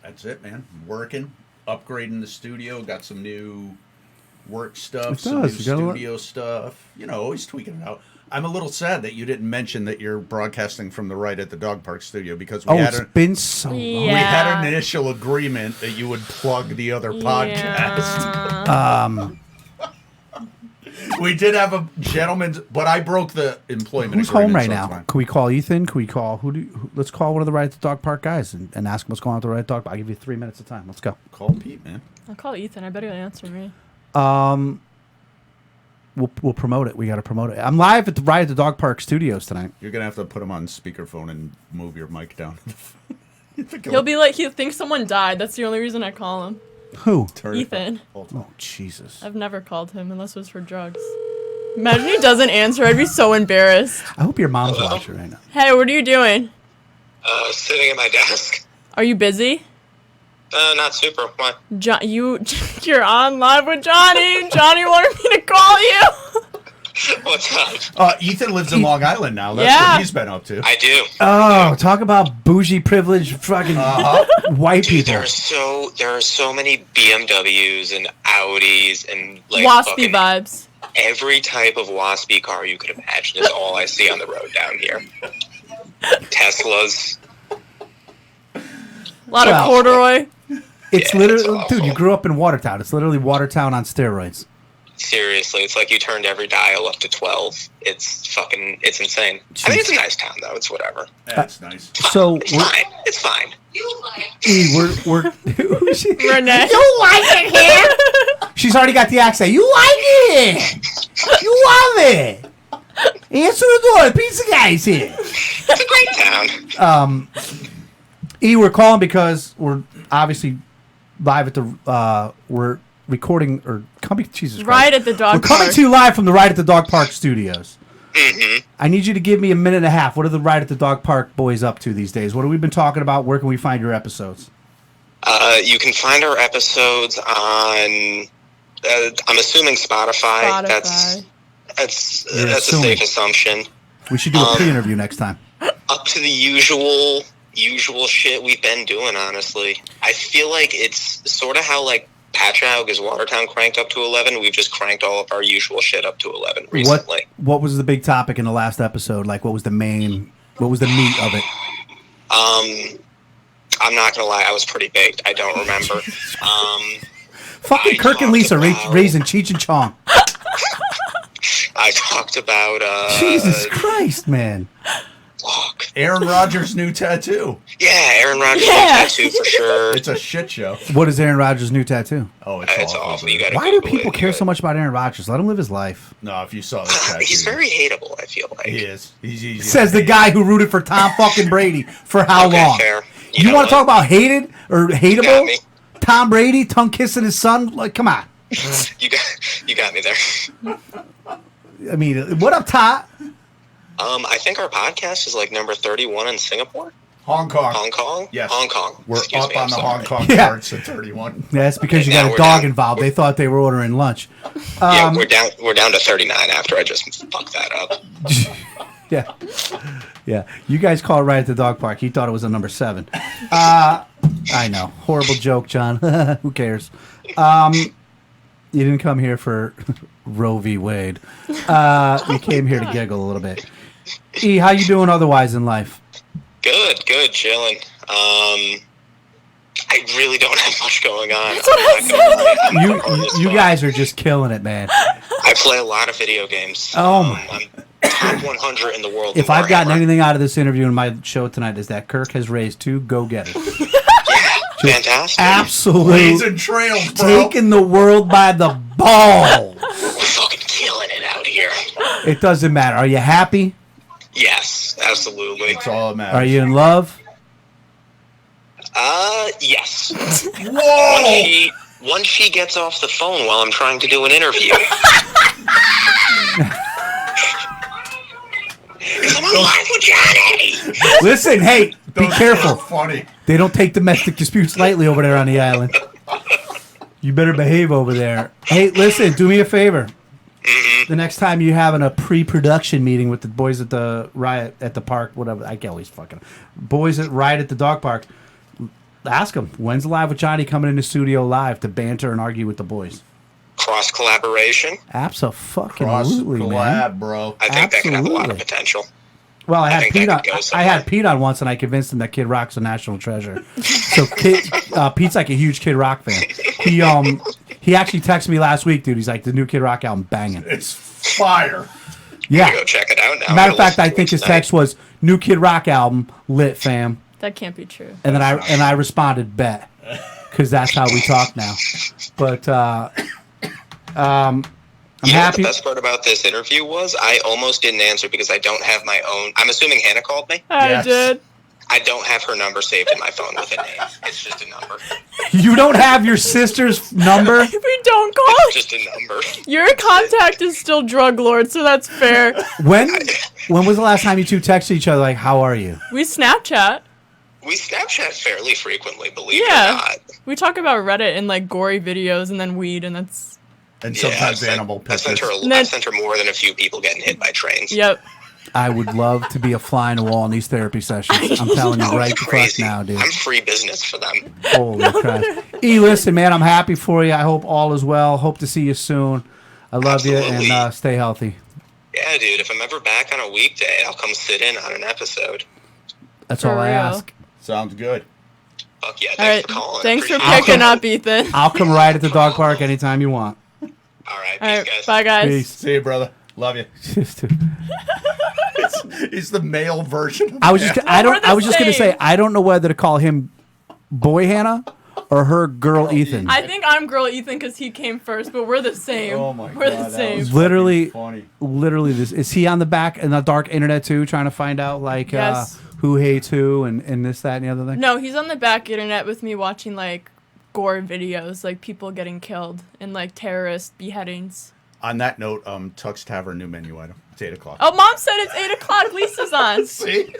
That's it, man. Working, upgrading the studio. Got some new work stuff, It some does. new You got a lot- studio stuff. You know, always tweaking it out. I'm a little sad that you didn't mention that you're broadcasting from the right at the dog park studio because we Oh, had it's a, been so long. we had an initial agreement that you would plug the other podcast. Yeah. We did have a gentleman's, but I broke the employment. Who's agreement, home right so it's now? fine. Can we call Ethan? Can we call let's call one of the right at the dog park guys and ask him what's going on at the right at the dog park. I'll give you 3 minutes of time. Let's go. Call Pete, man. I'll call Ethan. I bet he'll answer me. We'll promote it. We got to promote it. I'm live at the right at the dog park studios tonight. You're gonna have to put him on speakerphone and move your mic down. He'll be like, he'll think someone died. That's the only reason I call him. Who? Ethan. Oh, Jesus. I've never called him unless it was for drugs. Imagine he doesn't answer. I'd be so embarrassed. I hope your mom's watching right now. Hey, what are you doing? Sitting at my desk. Are you busy? Not super. What? You're on live with Johnny. Johnny wanted me to call you. What's up? Ethan lives in Long Island now. That's Yeah. what he's been up to. I do. Oh, talk about bougie, privileged, fucking white Dude, people. there are so many BMWs and Audis and like Waspy fucking vibes. every type of waspy car you could imagine is all I see on the road down here. Teslas. A lot Well, of corduroy. It's Yeah, literally, it's dude, you awful. grew up in Watertown. It's literally Watertown on steroids. Seriously, it's like you turned every dial up to 12. It's insane. I think it's a nice town though. It's whatever. That's nice. So It's fine. It's fine. we're who's she? Renee. You like it here? She's already got the accent. You like it? You love it? Answer the door. The pizza guy's here. It's a great town. We're calling because we're obviously live at the we're recording or coming. Jesus Christ. Right at the We're dog coming park. to you live from the Right at the Dog Park studios. Mm-hmm. I need you to give me a minute and a half. What are the Right at the Dog Park boys up to these days? What have we been talking about? Where can we find your episodes? You can find our episodes on. I'm assuming Spotify. That's You're a assuming. safe assumption. We should do a pre-interview next time. Up to the usual shit we've been doing. Honestly, I feel like it's sort of how like Patchogue is Watertown cranked up to 11. We've just cranked all of our usual shit up to 11 recently. What was the big topic in the last episode? Like, what was the meat of it? I'm not gonna lie, I was pretty baked. I don't remember. Fucking I Kirk and talked Lisa about- raising Cheech and Chong. I talked about Jesus Christ, man. Fuck. Aaron Rodgers' new tattoo. Yeah, Aaron Rodgers Yeah. tattoo for sure. It's a shit show. What is Aaron Rodgers' new tattoo? Oh, It's awful. You gotta Why do Google people it. care so much about Aaron Rodgers? Let him live his life. No, if you saw this tattoo. He's very hateable, I feel like. He is. He's easy. Says the guy who rooted for Tom fucking Brady for how Okay, long? fair. You know want to what? talk about hated or got hateable? me. Tom Brady tongue kissing his son? Like, come on. You got me there. I mean, what up, Todd? I think our podcast is like number 31 in Singapore. Hong Kong. Hong Kong? Yes. Hong Kong. We're Excuse up me, on I'm the sorry. Hong Kong Yeah. charts at 31. That's because you Now got a we're dog down. involved. They thought they were ordering lunch. Yeah, we're down to 39 after I just fucked that up. Yeah. Yeah. You guys call it right at the dog park. He thought it was a number 7. I know. Horrible joke, John. Who cares? You didn't come here for Roe v. Wade. You came here to giggle a little bit. E, how you doing otherwise in life? Good, chilling. I really don't have much going on. You guys are just killing it, man. I play a lot of video games. Oh, my. I'm top 100 in the world. If in I've gotten Warhammer. anything out of this interview and my show tonight is that Kirk has raised 2 go-getters. Fantastic. Absolutely Blazing trails, bro. taking the world by the balls. We're fucking killing it out here. It doesn't matter. Are you happy? Yes, absolutely. That's all that matters. Are you in love? Yes. Whoa! Once she gets off the phone while I'm trying to do an interview. Because I'm on live with Johnny. Listen, hey, be Those careful. are funny. They don't take domestic disputes lightly over there on the island. You better behave over there. Hey, listen, do me a favor. The next time you're having a pre-production meeting with the boys at the riot at the park, whatever, I can always fucking boys at riot at the dog park. Ask them when's Live with Johnny coming in the studio live to banter and argue with the boys. Cross collaboration. Absolutely, Cross man. collab, bro. I think that can have a lot of Absolutely. potential. Well, I had think Pete that on. could go I somewhere. had Pete on once, and I convinced him that Kid Rock's a national treasure. So Pete's like a huge Kid Rock fan. He actually texted me last week, dude. He's like, the new Kid Rock album banging. It's fire. Yeah. Go check it out now. Matter I'm of gonna fact, I listen to think it his tonight. text was new Kid Rock album lit, fam. That can't be true. And then I responded bet because that's how we talk now. But I'm You know what happy. the best part about this interview was? I almost didn't answer because I don't have my own. I'm assuming Hannah called me. I Yes. did. I don't have her number saved in my phone with a name. It's just a number. You don't have your sister's number. We don't call It's just a number. Your contact is still drug lord, so that's fair. When was the last time you two texted each other like, "How are you"? We Snapchat. We Snapchat fairly frequently, believe it or Yeah. not. We talk about Reddit and like gory videos and then weed, and that's And Yeah, sometimes I've animal I've sent pictures. her. And then- I've sent her more than a few people getting hit by trains. yep. I would love to be a fly in the wall in these therapy sessions. I'm telling you Oh, right it's the fuck crazy. now, dude. I'm free business for them. Holy crap. E, listen, man, I'm happy for you. I hope all is well. Hope to see you soon. I love you, Absolutely. and stay healthy. Yeah, dude. If I'm ever back on a weekday, I'll come sit in on an episode. That's For all I real. ask. Sounds good. Fuck yeah! All Thanks right. for calling. Thanks for Appreciate it. picking up, Ethan. I'll come right at the dog park anytime you want. All right. All Peace, right. guys. Bye, guys. Peace. See you, brother. Love you. He's the male version. Of I was just We're the I was just gonna same. say I don't know whether to call him boy Hannah or her girl Ethan. I think I'm girl Ethan because he came first, but we're the same. Oh my we're god, the that same. was Literally- fucking funny. Literally, this is he on the back in the dark internet too, trying to find out like Yes. who hates who and this, that, and the other thing. No, he's on the back internet with me watching like gore videos, like people getting killed and like terrorist beheadings. On that note, Tuck's Tavern new menu item. It's 8:00. Oh, Mom said it's 8:00. Lisa's on. See,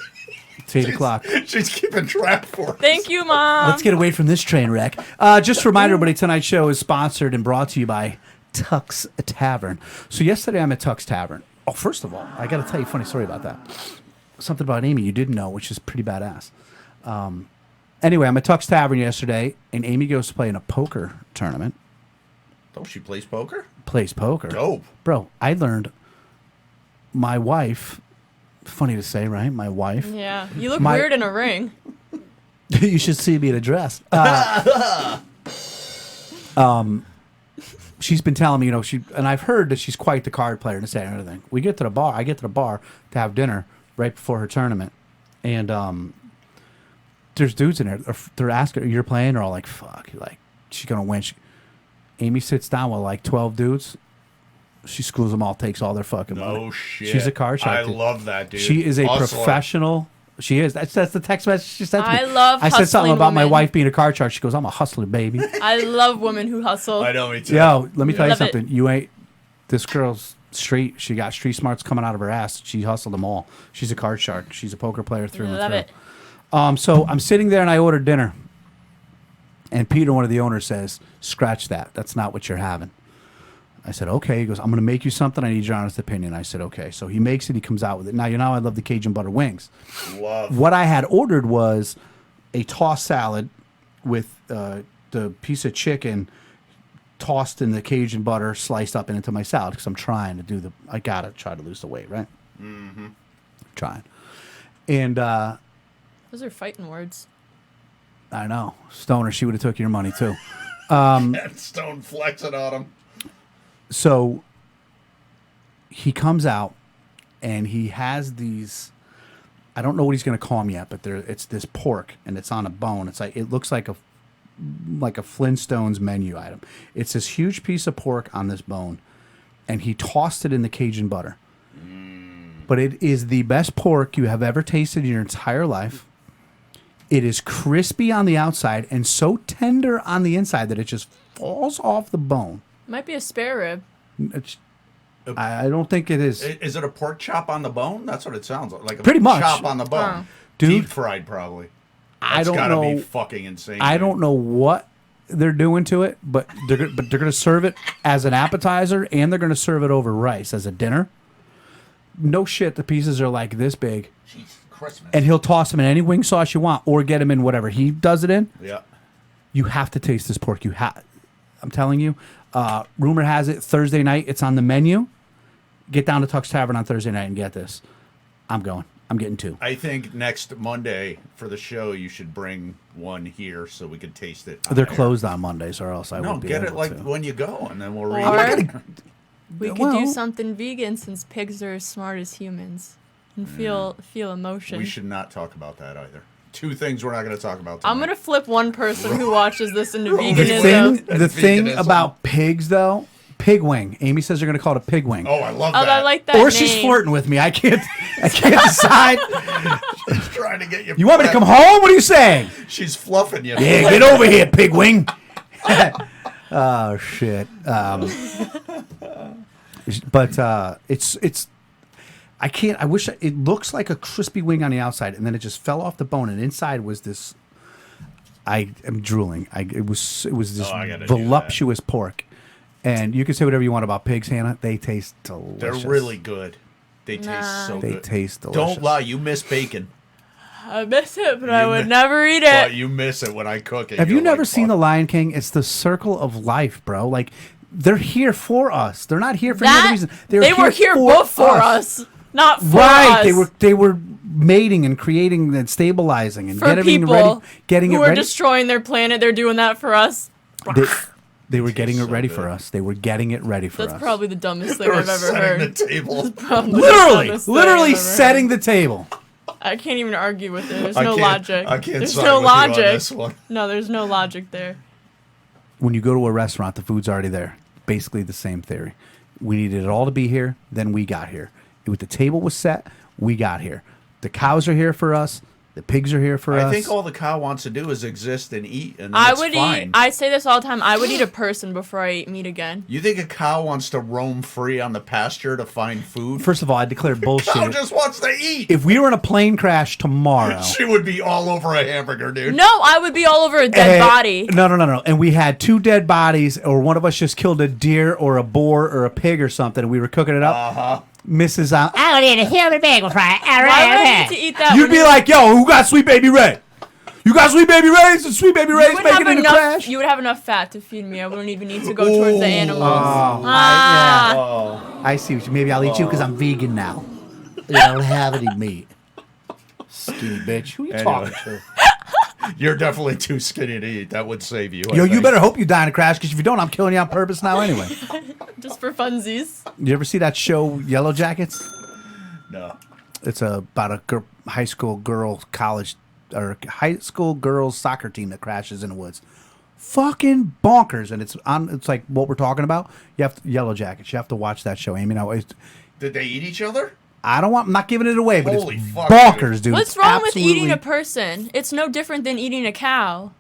It's 8:00. she's keeping track for us. Thank you, Mom. Let's get away from this train wreck. Just to remind everybody, tonight's show is sponsored and brought to you by Tuck's Tavern. So yesterday I'm at Tuck's Tavern. Oh, first of all, I got to tell you a funny story about that. Something about Amy you didn't know, which is pretty badass. Anyway, I'm at Tuck's Tavern yesterday, and Amy goes to play in a poker tournament. Oh, she plays poker? Plays poker. Dope. Bro, I learned my wife, funny to say, right? My wife. Yeah, you look My- weird in a ring. You should see me in a dress. She's been telling me, and I've heard that she's quite the card player and this, that, and everything. We get to the bar. I get to the bar to have dinner right before her tournament, And there's dudes in there. They're asking, you're playing? They're all like, fuck. You're like, she's going to win. Amy sits down with like 12 dudes. She schools them all, takes all their fucking money. No shit. She's a card shark. I love that, dude. She is a Hustler. professional. She is. That's the text message she sent to me. I love I said something hustling about my women. wife being a card shark. She goes, I'm a hustler, baby. I love women who hustle. I know, me too. Yo, let me tell you Love it. something. You ain't. This girl's street. She got street smarts coming out of her ass. She hustled them all. She's a card shark. She's a poker player through Love and it. through. So I'm sitting there and I ordered dinner. And Peter, one of the owners, says, scratch that. That's not what you're having. I said, okay. He goes, I'm going to make you something. I need your honest opinion. I said, okay. So he makes it. He comes out with it. Now, you know I love the Cajun butter wings. Love. What I had ordered was a tossed salad with the piece of chicken tossed in the Cajun butter, sliced up into my salad because I'm trying to do I got to try to lose the weight, right? Mm-hmm. Trying. And Those are fighting words. I know. Stoner, she would have took your money too. Stone flexing on him. So he comes out and he has these, I don't know what he's going to call them yet, but it's this pork and it's on a bone. It's like, it looks like a Flintstones menu item. It's this huge piece of pork on this bone and he tossed it in the Cajun butter. But it is the best pork you have ever tasted in your entire life. It is crispy on the outside and so tender on the inside that it just falls off the bone. Might be a spare rib. I don't think it is. Is it a pork chop on the bone? That's what it sounds like. Like a Pretty much. chop on the bone. Oh. Dude. Deep fried, probably. I That's don't gotta know. be fucking insane. I dude. don't know what they're doing to it, but they're going to serve it as an appetizer and they're going to serve it over rice as a dinner. No shit, the pieces are like this big, Jeez, Christmas. and he'll toss them in any wing sauce you want, or get them in whatever he does it in. Yeah. You have to taste this pork. I'm telling you. Rumor has it Thursday night it's on the menu. Get down to Tuck's Tavern on Thursday night and get this. I'm going. I'm getting two. I think next Monday for the show you should bring one here so we could taste it. on They're air. closed on Mondays, or else I No, would be get it able like to. when you go, and then we'll read Or it. we could Well- do something vegan since pigs are as smart as humans and feel emotion. We should not talk about that either. Two things we're not going to talk about tonight. I'm gonna flip one person who watches this into The veganism. thing veganism. about pigs, though, pig wing. Amy says they're going to call it a pig wing. Oh, I love Oh, that. I like that Or name. she's flirting with me. I can't decide. She's trying to get you. You want me to come home? What are you saying? She's fluffing you. Yeah, get over here, pig wing. Oh shit. But it's. I can't. I wish it looks like a crispy wing on the outside, and then it just fell off the bone, and inside was this. I am drooling. It was this I gotta do voluptuous pork, and you can say whatever you want about pigs, Hannah. They taste delicious. They're really good. They taste so They good. taste delicious. Don't lie. You miss bacon. I miss it, but I You would mi- never eat But it. you miss it when I cook it. Have you You're never like, seen "Fuck." The Lion King? It's the circle of life, bro. Like they're here for us. They're not here for any other reason. They were here for before us, not for Right. us. They were mating and creating and stabilizing and for getting people ready, getting who it are ready. destroying their planet. They're doing that for us. They were getting it so ready good. for us. They were getting it ready for That's us. probably the dumbest They thing were I've ever setting heard. the table. Probably the literally, dumbest thing literally I've ever setting heard. the table. I can't even argue with it. There's I no can't- logic. I can't There's side no with you on logic. this one. No, there's no logic there. When you go to a restaurant, the food's already there. Basically the same theory. We needed it all to be here, then we got here. The table was set, we got here. The cows are here for us. The pigs are here for us. I think all the cow wants to do is exist and eat, and I that's would fine. eat. I say this all the time. I would eat a person before I eat meat again. You think a cow wants to roam free on the pasture to find food? First of all, I declare Cow bullshit. just wants to eat. If we were in a plane crash tomorrow, She would be all over a hamburger, dude. No, I would be all over a dead body. No. And we had two dead bodies, or one of us just killed a deer or a boar or a pig or something, and we were cooking it up. Uh-huh. Mrs. I I don't need a human bagel fry. All Why would right, I need to eat that? You'd when be like, yo, who got Sweet Baby Ray? You got Sweet Baby Ray's? And Sweet Baby Ray's you would making have it in the enough. crash? You would have enough fat to feed me. I wouldn't even need to go towards the animals. I see what you. Maybe I'll eat you because I'm vegan now. I don't have any meat. Skinny bitch. Who you Anyway. talking to? You're definitely too skinny to eat. That would save you. I Yo, you think. better hope you die in a crash, because if you don't, I'm killing you on purpose now anyway. Just for funsies. You ever see that show Yellow Jackets? No. It's about a high school girls soccer team that crashes in the woods. Fucking bonkers, and it's like what we're talking about. You have Yellow Jackets. You have to watch that show, Amy. Now, Did they eat each other? I'm not giving it away, but Holy it's fuck, bonkers, dude. What's It's wrong with absolutely- eating a person? It's no different than eating a cow.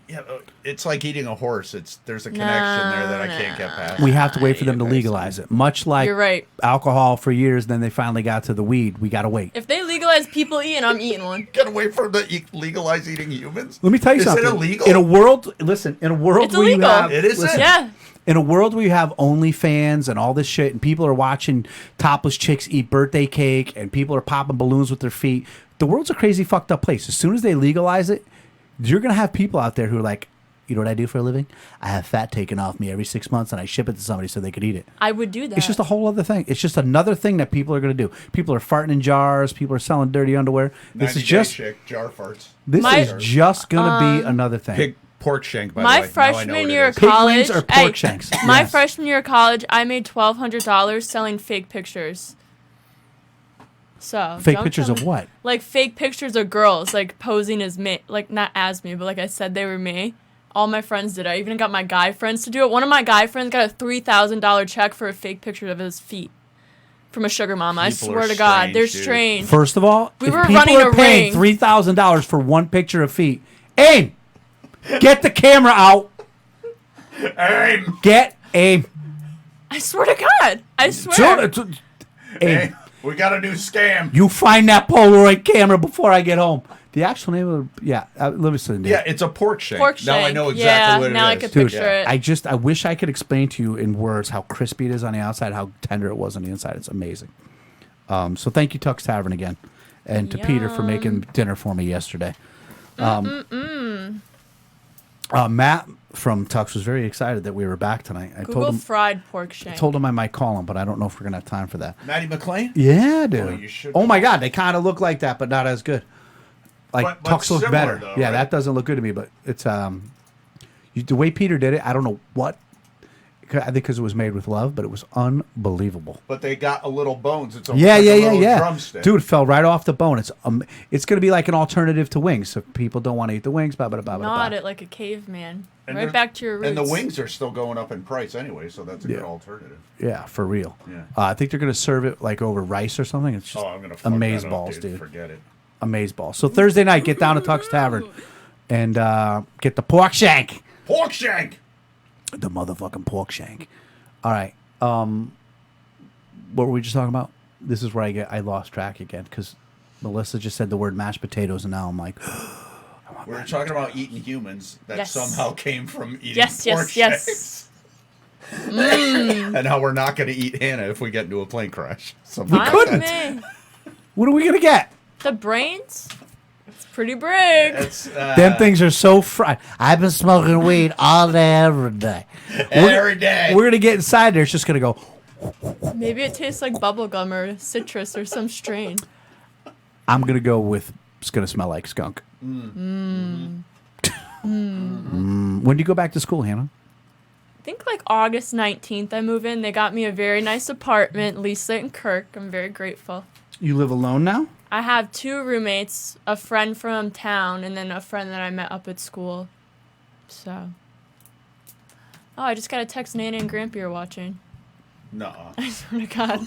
Yeah, it's like eating a horse. There's a connection there that I can't get past. We have to wait for them to legalize it. Much like You're right. alcohol for years, then they finally got to the weed. We got to wait. If they legalize people eating, I'm eating one. Gotta wait for them to legalize eating humans. Let me tell you Is something. it illegal? In a world, listen, in a world It's where illegal. you have, It is? listen, Yeah. in a world where you have OnlyFans and all this shit, and people are watching topless chicks eat birthday cake, and people are popping balloons with their feet, the world's a crazy, fucked up place. As soon as they legalize it, you're gonna have people out there who are like, you know what I do for a living? I have fat taken off me every 6 months, and I ship it to somebody so they could eat it. I would do that. It's just a whole other thing. It's just another thing that people are going to do. People are farting in jars. People are selling dirty underwear. This 90 is just chick, jar farts. this My- is just going to be another thing. Pig pork shank, by My the way. Now I know freshman what it year is. of Pig college, wings or pork shanks? My Yes. freshman year of college, I made $1,200 selling fake pictures. So Fake don't pictures tell of me- what? Like fake pictures of girls, like posing as me, like not as me, but like I said they were me. All my friends did. I even got my guy friends to do it. One of my guy friends got a $3,000 check for a fake picture of his feet from a sugar mama. I People swear are to God, strange, they're dude. strange. First of all, We if were people running are a paying ring. $3,000 for one picture of feet, aim! Get the camera out. Aim! Get aim. I swear to God, I swear. Aim. Hey, we got a new scam. You find that Polaroid camera before I get home. The actual name of let me see. Yeah, it's a pork shank. Pork Now I shank. know exactly Yeah, what it is. now I could Dude, picture it. I wish I could explain to you in words how crispy it is on the outside, how tender it was on the inside. It's amazing. So thank you, Tuck's Tavern, again, and to Peter for making dinner for me yesterday. Matt from Tux was very excited that we were back tonight. I Google told him fried pork shank. I might call him, but I don't know if we're gonna have time for that. Matty McLean? Yeah, dude. you should Oh my God, they kind of look like that, but not as good. Like But Tux looks similar, better. though, Yeah, right? that doesn't look good to me, but it's the way Peter did it. I don't know what. I think because it was made with love, but it was unbelievable. But they got a little bones. It's a, Yeah, like a yeah, little yeah. drumstick. Dude, it fell right off the bone. It's going to be like an alternative to wings. So if people don't want to eat the wings, blah, blah, blah, blah, Gnawed blah. it like a caveman. And Right there's- back to your roots. And the wings are still going up in price anyway, so that's a good Yeah. alternative. Yeah, for real. Yeah. I think they're going to serve it like over rice or something. It's just Oh, I'm gonna fuck amaze that up, balls, dude. Forget it. Amaze balls. So Thursday night, get down to Tuck's Tavern and get the pork shank. Pork shank. The motherfucking pork shank. All right. What were we just talking about? This is where I lost track again because Melissa just said the word mashed potatoes, and now I'm like, We were talking about eating humans that Yes. somehow came from eating Yes, pork yes, shanks. yes. And how we're not going to eat Hannah if we get into a plane crash. Fine with couldn't. me. what are we gonna get? The brains? It's pretty big. It's, Them things are so fried. I've been smoking weed all day, every day. every day. We're gonna get inside there. It's just gonna go. Maybe it tastes like bubblegum or citrus or some strain. I'm gonna go with. It's gonna smell like skunk. When do you go back to school, Hannah? I think like August 19th I move in. They got me a very nice apartment, Lisa and Kirk. I'm very grateful. You live alone now? I have 2 roommates, a friend from town, and then a friend that I met up at school. So. Oh, I just got a text Nana and Grampy are watching. Nuh-uh. I swear to God.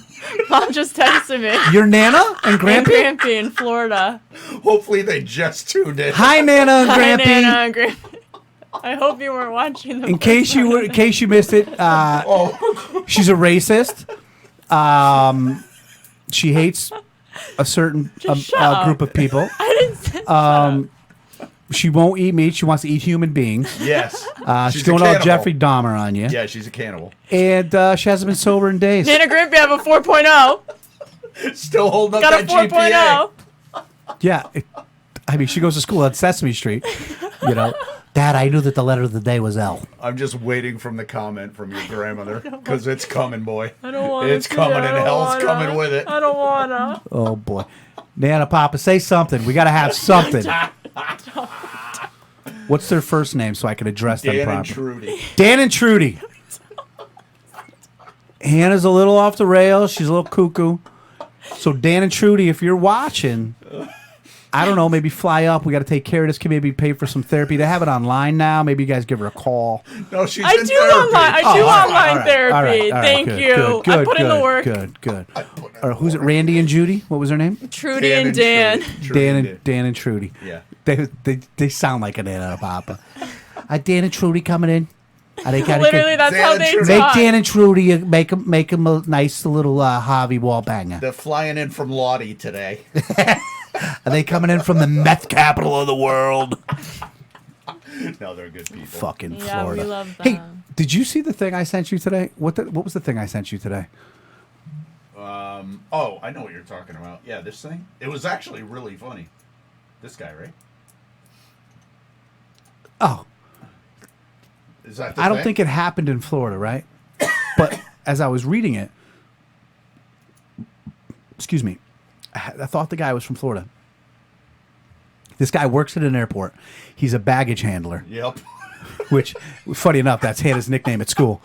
Mom just texted me. Your Nana and And Grampy? Grampy in Florida. Hopefully they just tuned in. Hi, Nana and Hi, Grampy. Nana and Grampy. I hope you weren't watching them. In case you missed it, she's a racist. She hates a certain shut up. group of people. I didn't say She won't eat meat. She wants to eat human beings. Yes. She's a going all cannibal. Jeffrey Dahmer on you. Yeah, she's a cannibal. And she hasn't been sober in days. Nana Grampy have a 4.0. Still holding up Got a that GPA. 4.0. Yeah. I mean, she goes to school on Sesame Street. You know, Dad, I knew that the letter of the day was L. I'm just waiting from the comment from your grandmother because it's coming, boy. I don't want It's coming, and hell's coming with it. I don't wanna. Oh, boy. Nana, Papa, say something. We got to have something. What's their first name so I can address them Dan and properly? Trudy. Dan and Trudy. Hannah's a little off the rails. She's a little cuckoo. So Dan and Trudy, if you're watching, I don't know, maybe fly up. We got to take care of this kid. Maybe pay for some therapy. They have it online now. Maybe you guys give her a call. No, she's I in do therapy. online. I do online therapy. All right, Thank good, you. good, I put in the work. Good. Or who's it? Randy and Judy? What was her name? Trudy and Dan. Trudy. Dan and Trudy. Yeah. They sound like an Anna and Papa. Dan and Trudy coming in. They gotta Literally, that's Dan how and they Trudy. make talk. Dan and Trudy make them a nice little Harvey wall banger. They're flying in from Lottie today. Are they coming in from the meth capital of the world? No, they're good people. Fucking Yeah, Florida. we love Hey, them. did you see the thing I sent you today? What was the thing I sent you today? Oh, I know what you're talking about. Yeah, this thing. It was actually really funny. This guy, right? Oh, Is that the I don't thing? think it happened in Florida, right? But as I was reading it, excuse me, I thought the guy was from Florida. This guy works at an airport. He's a baggage handler, Yep. which, funny enough, that's Hannah's nickname at school.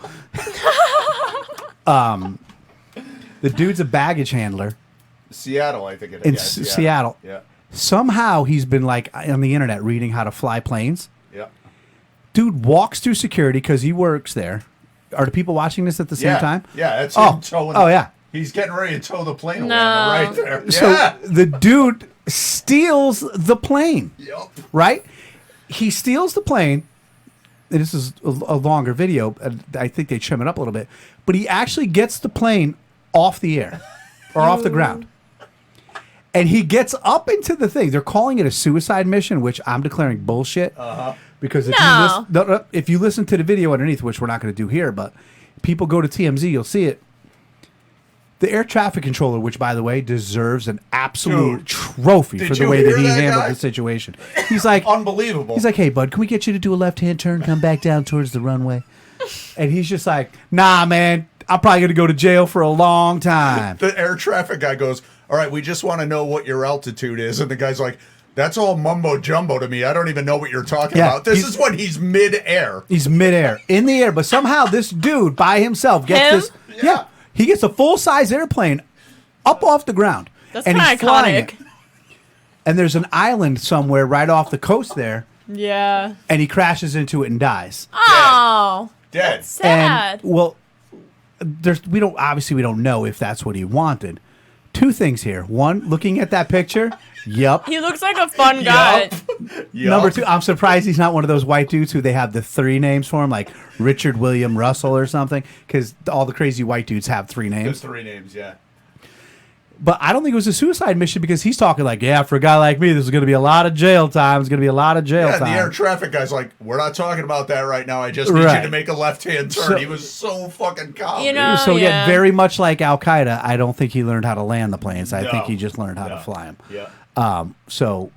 The dude's a baggage handler. Seattle, I think it is. In Yeah, Seattle. Yeah. Somehow he's been like on the internet reading how to fly planes. Yeah. Dude walks through security because he works there. Are the people watching this at the same Yeah. time? Yeah, that's Oh. him towing. Oh, yeah. He's getting ready to tow the plane away No. right there. So Yeah. the dude steals the plane, Yep. right? He steals the plane. And this is a longer video. I think they trim it up a little bit. But he actually gets the plane off the air or off the ground. And he gets up into the thing. They're calling it a suicide mission, which I'm declaring bullshit. Because if you listen to the video underneath, which we're not going to do here, but people go to TMZ, you'll see it. The air traffic controller, which, by the way, deserves an absolute Dude, trophy did for the you way that hear he that handled guy? the situation. He's like, Unbelievable. he's like, hey, bud, can we get you to do a left-hand turn, come back down towards the runway? And he's just like, nah, man, I'm probably going to go to jail for a long time. The air traffic guy goes, all right, we just want to know what your altitude is. And the guy's like, that's all mumbo jumbo to me. I don't even know what you're talking Yeah, about. This he's- is when he's mid-air. He's midair, in the air, but somehow this dude by himself gets Him? this. Yeah, he gets a full-size airplane up off the ground. That's and kind he's of flying iconic. it. And there's an island somewhere right off the coast there, Yeah. and he crashes into it and dies. Oh. Dead. Sad. And well, we don't know if that's what he wanted. Two things here. One, looking at that picture, yup. He looks like a fun guy. Yup. Number two, I'm surprised he's not one of those white dudes who they have the three names for him, like Richard William Russell or something, because all the crazy white dudes have three There's names. 3 names, yeah. But I don't think it was a suicide mission because he's talking like, yeah, for a guy like me, this is going to be a lot of jail time. It's going to be a lot of jail Yeah, time. the air traffic guy's like, we're not talking about that right now. I just need you Right. to make a left-hand turn. So- He was so fucking calm. You dude. know- So yeah. very much like Al Qaeda, I don't think he learned how to land the planes. I No. think he just learned how to No. fly them. Yeah. So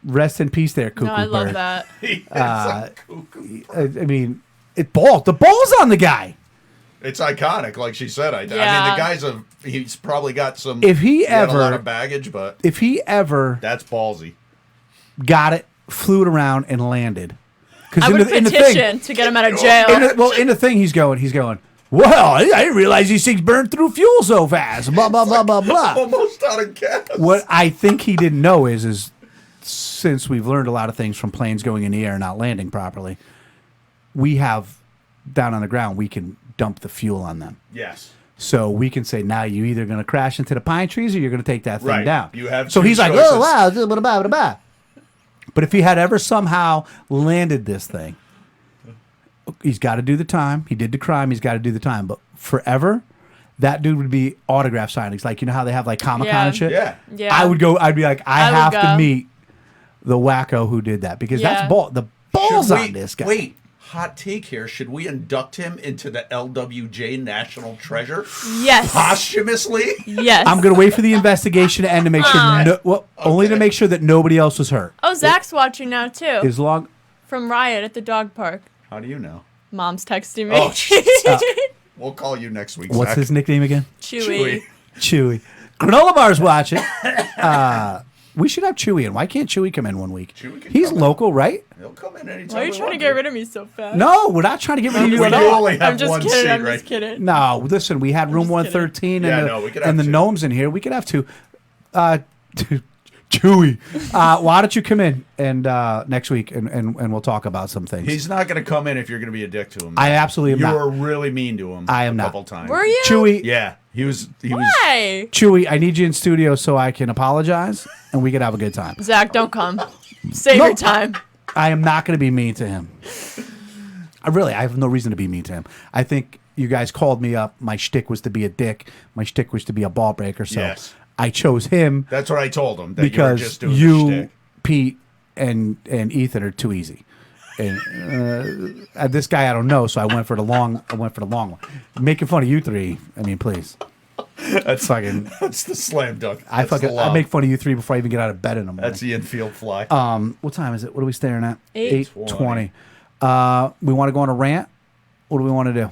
rest in peace there, Cuckoo No, I love Bird. that. He is like cuckoo. I mean, the ball's on the guy. It's iconic, like she said. I mean, Yeah. the guy's he's probably got some. If he had a lot ever- of baggage, but If he ever that's ballsy. got it, flew it around, and landed, because I would petition to get him out of jail. in the thing, he's going. Well, I didn't realize these things burn through fuel so fast. Blah blah blah blah blah. Almost out of gas. What I think he didn't know is since we've learned a lot of things from planes going in the air and not landing properly, we have down on the ground we can dump the fuel on them. Yes. So we can say, now you're either going to crash into the pine trees or you're going to take that thing Right. down. You have so two he's like, choices. oh, wow. Blah, blah, blah, blah. But if he had ever somehow landed this thing, he's got to do the time. He did the crime. He's got to do the time. But forever, that dude would be autograph signings. Like, you know how they have like Comic-Con Yeah. and shit? Yeah. Yeah. I'd be like, I I would have to go. meet the wacko who did that because Yeah. that's the balls Should on this guy. Wait, hot take here. Should we induct him into the LWJ National Treasure Yes. posthumously? Yes. I'm going to wait for the investigation to end to make sure, only to make sure that nobody else was hurt. Oh, Zach's watching now too. As long, From Riot at the dog park. How do you know? Mom's texting me. Oh, we'll call you next week. what's his nickname again? Chewy. Chewy. Granola bar's watching. We should have Chewy in. Why can't Chewy come in one week? Chewy can He's come in. local, right? He'll come in anytime. Why are you trying to get rid of me so fast? No, we're not trying to get rid of you We at do all. only have I'm just one kidding. seat, I'm right? just kidding. No, listen, we had room just 113 kidding. and, Yeah, no, we could and have the two. gnomes in here. We could have two. Chewy, why don't you come in and next week and we'll talk about some things. He's not going to come in if you're going to be a dick to him. I absolutely am You not. were really mean to him. I am a not. couple times. Were you? Chewy, Yeah, he was. Why? Chewy, I need you in studio so I can apologize and we can have a good time. Zach, don't come. Save No. your time. I am not going to be mean to him. I have no reason to be mean to him. I think you guys called me up. My shtick was to be a dick. My shtick was to be a ball breaker. So Yes. I chose him That's what I told him. That because you were just doing the you, shtick. Pete, and Ethan are too easy. And this guy I don't know, so I went for the long one. Making fun of you three. I mean, please. That's Fucking. That's the slam dunk. I That's the I lob. make fun of you three before I even get out of bed in the morning. That's the infield fly. What time is it? What are we staring at? 8:20. 8:20. We want to go on a rant. What do we want to do?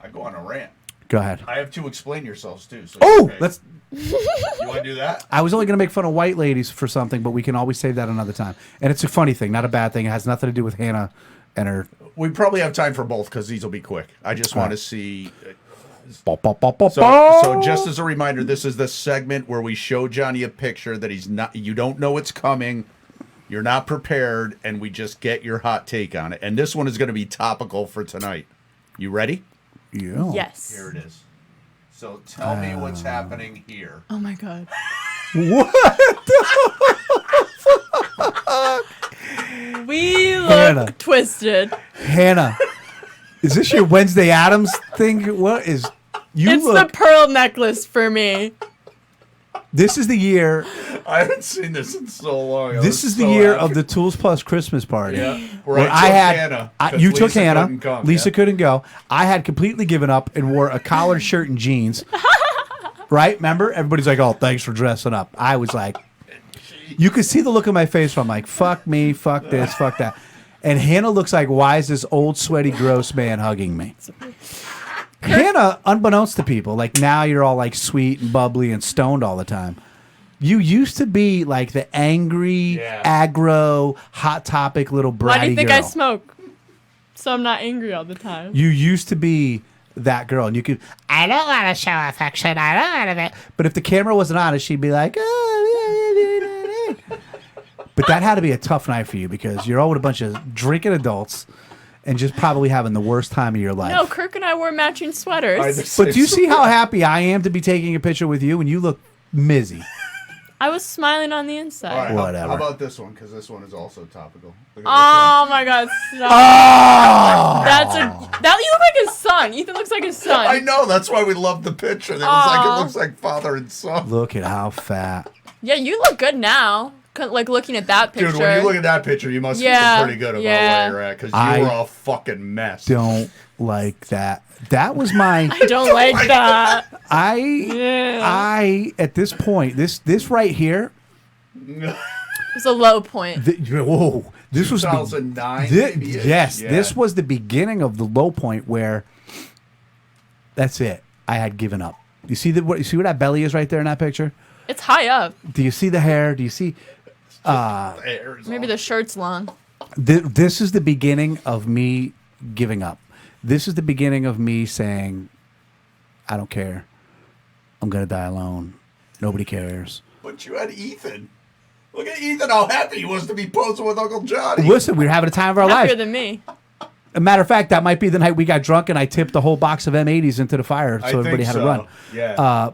I go on a rant. Go ahead. I have to explain yourselves too. So Oh, okay. let's. You want to do that? I was only going to make fun of white ladies for something, but we can always save that another time. And it's a funny thing, not a bad thing. It has nothing to do with Hannah and her. We probably have time for both because these will be quick. I just want to see. So So just as a reminder, this is the segment where we show Johnny a picture that he's not. You don't know it's coming. You're not prepared, and we just get your hot take on it. And this one is going to be topical for tonight. You ready? Yeah. Yes. Here it is. So tell me what's happening here. Oh my god. What? We look Hannah. twisted. Hannah, is this your Wednesday Addams thing? What is you It's look? the pearl necklace for me. This is the year. I haven't seen this in so long. I This was is the so year happy. of the Tools Plus Christmas party. Yeah. Where Where I had Hannah. 'cause you took Lisa Hannah. couldn't come, Lisa yeah. couldn't go. I had completely given up and wore a collared shirt and jeans. Right? Remember? Everybody's like, "Oh, thanks for dressing up." I was like, you could see the look on my face where I'm like, "Fuck me, fuck this, fuck that." And Hannah looks like, "Why is this old, sweaty, gross man hugging me?" Hannah, unbeknownst to people, like now you're all like sweet and bubbly and stoned all the time. You used to be like the angry, Yeah. aggro, hot topic little bratty Why do you think girl. I smoke? So I'm not angry all the time. You used to be that girl, and you could. I don't want to show affection. I don't want to. But if the camera wasn't on, she'd be like, "Oh." But that had to be a tough night for you because you're all with a bunch of drinking adults and just probably having the worst time of your life. No, Kirk and I wore matching sweaters. But do you see how happy I am to be taking a picture with you, and you look mizzy? I was smiling on the All inside. right, Whatever. How about this one? Because this one is also topical. Look at Oh my god, stop. Oh! That you look like his son. Ethan looks like his this one. I son. know. That's why we love the picture. It Aw. looks like father and son. Look at how fat. Yeah, you look good now. Like looking at that picture. Dude, when you look at that picture, you must Yeah, feel pretty good about yeah. where you're at because I you were a fucking mess. Don't like that. That was my. I don't like that. I. I at this point, this right here. It was a low point. Whoa! This was 2009. Thi- maybe-ish? yes, Yeah. this was the beginning of the low point where. That's it. I had given up. You see you see where that belly is right there in that picture? It's high up. Do you see the hair? Do you see? Maybe the shirt's long. This is the beginning of me giving up. This is the beginning of me saying, I don't care. I'm gonna die alone. Nobody cares. But you had Ethan. Look at Ethan, how happy he was to be posing with Uncle Johnny. Listen, we were having a time of our Happier life. than me. A matter of fact, that might be the night we got drunk and I tipped the whole box of M80s into the fire so I think everybody had so. to run. Yeah.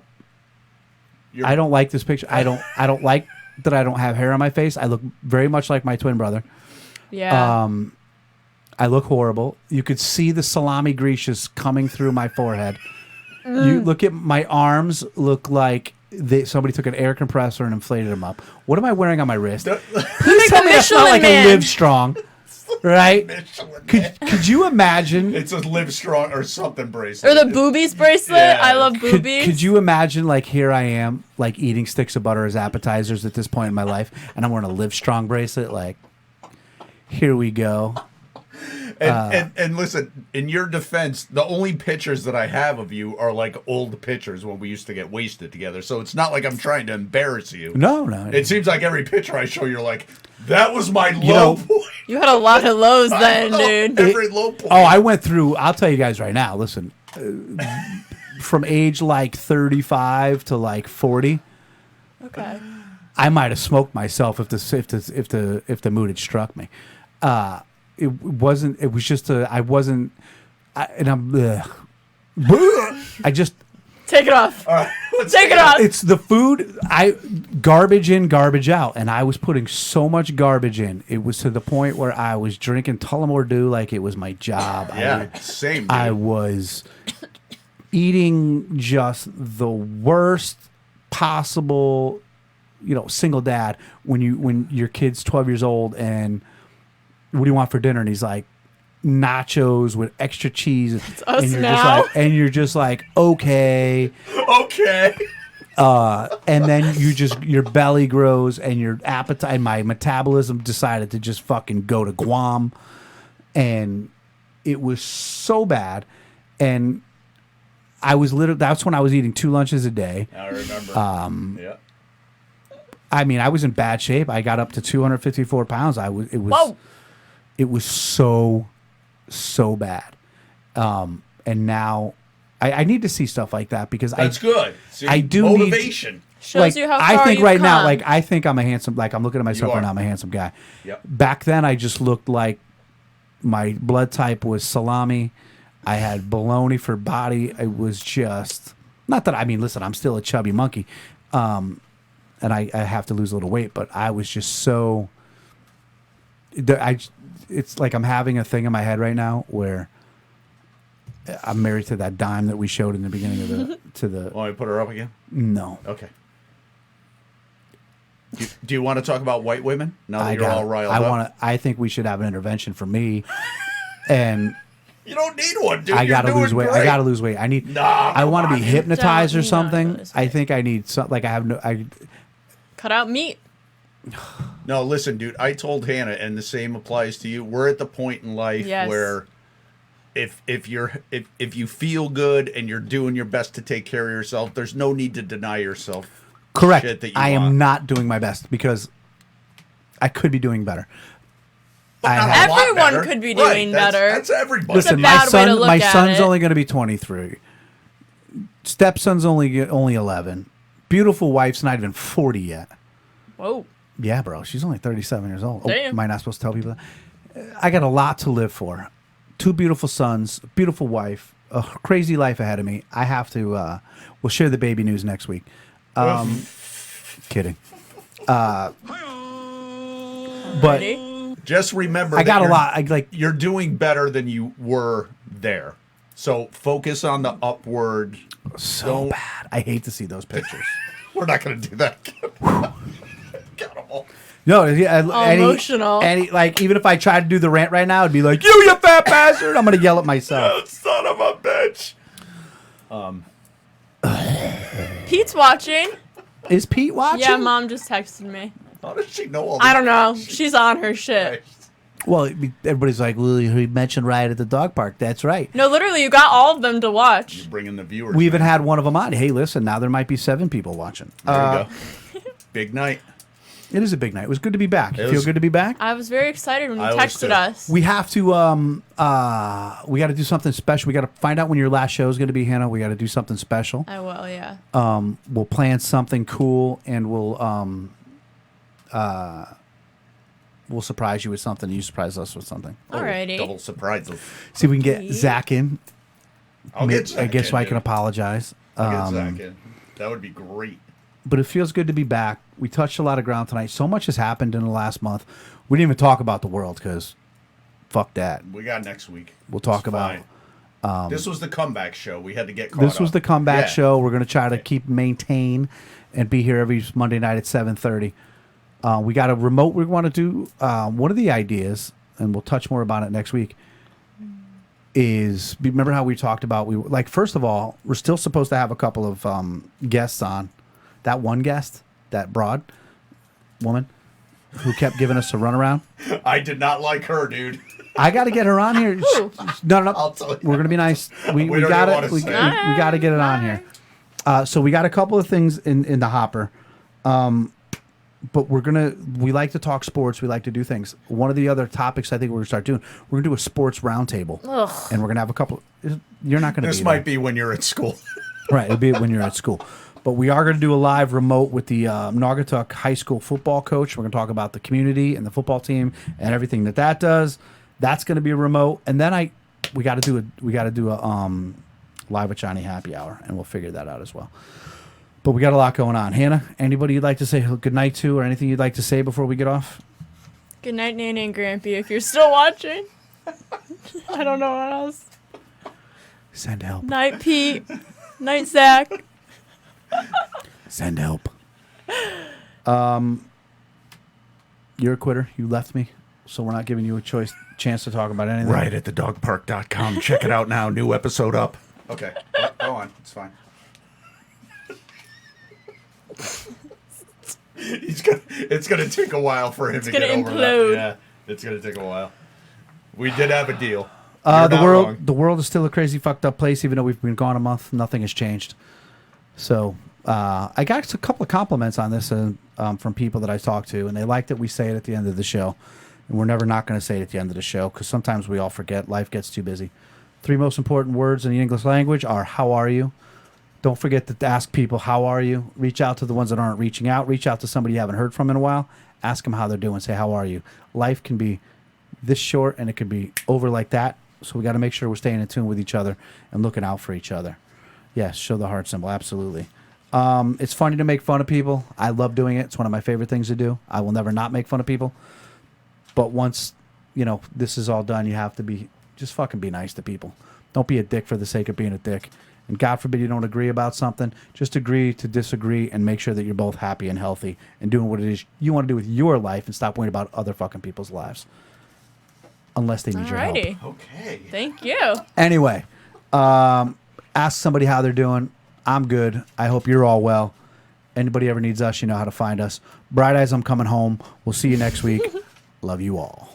I don't like this picture. I don't like that I don't have hair on my face. I look very much like my twin brother. Yeah. I look horrible. You could see the salami grease just coming through my forehead. You look at my arms, look like somebody took an air compressor and inflated them up. What am I wearing on my wrist? Please tell me that's not Michelin like Man. a Live Strong, right? Michelin Man. Could you imagine? It's a Live Strong or something bracelet. or the boobies bracelet. Yeah. I love Could, boobies. could you imagine, like, here I am, like, eating sticks of butter as appetizers at this point in my life, and I'm wearing a Live Strong bracelet? Like, here we go. And listen, in your defense, the only pictures that I have of you are like old pictures when we used to get wasted together. So it's not like I'm trying to embarrass you. No. It seems like every picture I show, you're like, that was my low point. You had a lot of lows then, dude. Every low point. I went through. I'll tell you guys right now. Listen, from age like 35 to like 40, Okay. I might have smoked myself if the mood had struck me. It wasn't. It was just I wasn't. I just. Take it off. All right, Take it off. It's the food. Garbage in, garbage out, and I was putting so much garbage in. It was to the point where I was drinking Tullamore Dew like it was my job. Yeah, same. Dude. I was eating just the worst possible, single dad when your kid's 12 years old and what do you want for dinner? And he's like, nachos with extra cheese. It's us and you're now. You're just like, okay. Okay. And then your belly grows and your appetite, my metabolism decided to just fucking go to Guam. And it was so bad. And I was that's when I was eating 2 lunches a day. I remember. Yeah. I mean, I was in bad shape. I got up to 254 pounds. It was so bad. And now I need to see stuff like that because That's good. See, I do motivation. Shows you how far I think you've right now, come. like I think I'm a handsome. Like I'm looking at myself You right are. now. I'm a handsome guy. Yep. Back then, I just looked like my blood type was salami. I had bologna for body. It was just not that. I mean, listen, I'm still a chubby monkey, and I have to lose a little weight. But I was just so. It's like I'm having a thing in my head right now where I'm married to that dime that we showed in the beginning of the. Want me to put her up again? No. Okay. Do you want to talk about white women now that you're all riled up? I think we should have an intervention for me, and You don't need one, dude. I gotta You're lose doing weight. great. I gotta lose weight. I need. Nah, I want to be hypnotized or Don't- you don't something. lose I weight. think I need something. Like I have no. Cut out meat. No, listen, dude. I told Hannah, and the same applies to you. We're at the point in life Yes. where, if you feel good and you're doing your best to take care of yourself, there's no need to deny yourself. Correct. Shit that you I want. am not doing my best because I could be doing better. But not have- a lot Everyone better. could be Right, doing that's- better. That's everybody. Listen, a my bad way to son. look My at son's it. only going to be 23. Stepson's only 11. Beautiful wife's not even 40 yet. Whoa. Yeah, bro. She's only 37 years old. Damn. Am I not supposed to tell people that? I got a lot to live for. 2 beautiful sons, a beautiful wife, a crazy life ahead of me. I have to. We'll share the baby news next week. Kidding. But Ready? Just remember, I that got a you're- lot. You're doing better than you were there. So focus on the upward. So Don't- bad. I hate to see those pictures. We're not going to do that. Got 'em all. No, yeah, Emotional. like even if I tried to do the rant right now, it'd be like, you fat bastard. I'm gonna yell at myself. Son of a bitch. Pete's watching. Is Pete watching? Yeah, Mom just texted me. How does she know all this? I don't know. She's on her shit. Well, everybody's like, well, he mentioned Riot at the dog park. That's right. No, literally, you got all of them to watch. Bringing the viewers. We even man. had one of them on. Hey, listen, now there might be 7 people watching. There you go. Big night. It is a big night. It was good to be back. It Feel was- good to be back? I was very excited when you I was texted too. us. We have to we got to do something special. We got to find out when your last show is going to be, Hannah. We got to do something special. I will, yeah. We'll plan something cool and we'll surprise you with something. You surprise us with something. Alrighty. Double surprise. See if we can get Zach in. I'll get Zach I guess in, I can dude. apologize. I'll get Zach in. That would be great. But it feels good to be back. We touched a lot of ground tonight. So much has happened in the last month. We didn't even talk about the world because fuck that. We got next week. We'll talk It's about. fine. This was the comeback show. We had to get caught This was up. the comeback Yeah. show. We're going to try to maintain and be here every Monday night at 7:30. We got a remote we want to do. One of the ideas, and we'll touch more about it next week, is remember how we talked about first of all, we're still supposed to have a couple of guests on. That one guest, that broad woman who kept giving us a runaround. I did not like her, dude. I got to get her on here. No. I'll tell you. We're gonna be nice. We don't got even wanna to we say. got to get it on here. So we got a couple of things in the hopper. But we like to talk sports. We like to do things. One of the other topics I think we're going to start doing, we're going to do a sports roundtable. And we're going to have a couple. You're not going to This might be when you're at school. Right. It'll be when you're at school. But we are going to do a live remote with the Naugatuck High School football coach. We're going to talk about the community and the football team and everything that does. That's going to be a remote. And then we got to do a live with Johnny happy hour, and we'll figure that out as well. But we got a lot going on. Hannah, anybody you'd like to say good night to or anything you'd like to say before we get off? Good night, Nana and Grampy, if you're still watching. I don't know what else. Send help. Night, Pete. Night, Zach. Send help. You're a quitter. You left me, so we're not giving you a chance to talk about anything. Right at thedogpark.com. Check it out now. New episode up. Okay. Go on. It's fine. It's gonna take a while for him to get over implode. that. Yeah, it's gonna take a while. We did have a deal. The world is still a crazy fucked up place, even though we've been gone a month. Nothing has changed. So I got a couple of compliments on this from people that I talked to, and they like that we say it at the end of the show. And we're never not going to say it at the end of the show because sometimes we all forget. Life gets too busy. 3 most important words in the English language are "How are you?" Don't forget to ask people, how are you? Reach out to the ones that aren't reaching out. Reach out to somebody you haven't heard from in a while. Ask them how they're doing. Say, how are you? Life can be this short and it can be over like that. So we got to make sure we're staying in tune with each other and looking out for each other. Yes, show the heart symbol. Absolutely. It's funny to make fun of people. I love doing it. It's one of my favorite things to do. I will never not make fun of people. But once, this is all done, you have to just fucking be nice to people. Don't be a dick for the sake of being a dick. And God forbid you don't agree about something. Just agree to disagree and make sure that you're both happy and healthy and doing what it is you want to do with your life and stop worrying about other fucking people's lives. Unless they need your help. Okay. Thank you. Anyway, ask somebody how they're doing. I'm good. I hope you're all well. Anybody ever needs us, you know how to find us. Bright Eyes, I'm coming home. We'll see you next week. Love you all.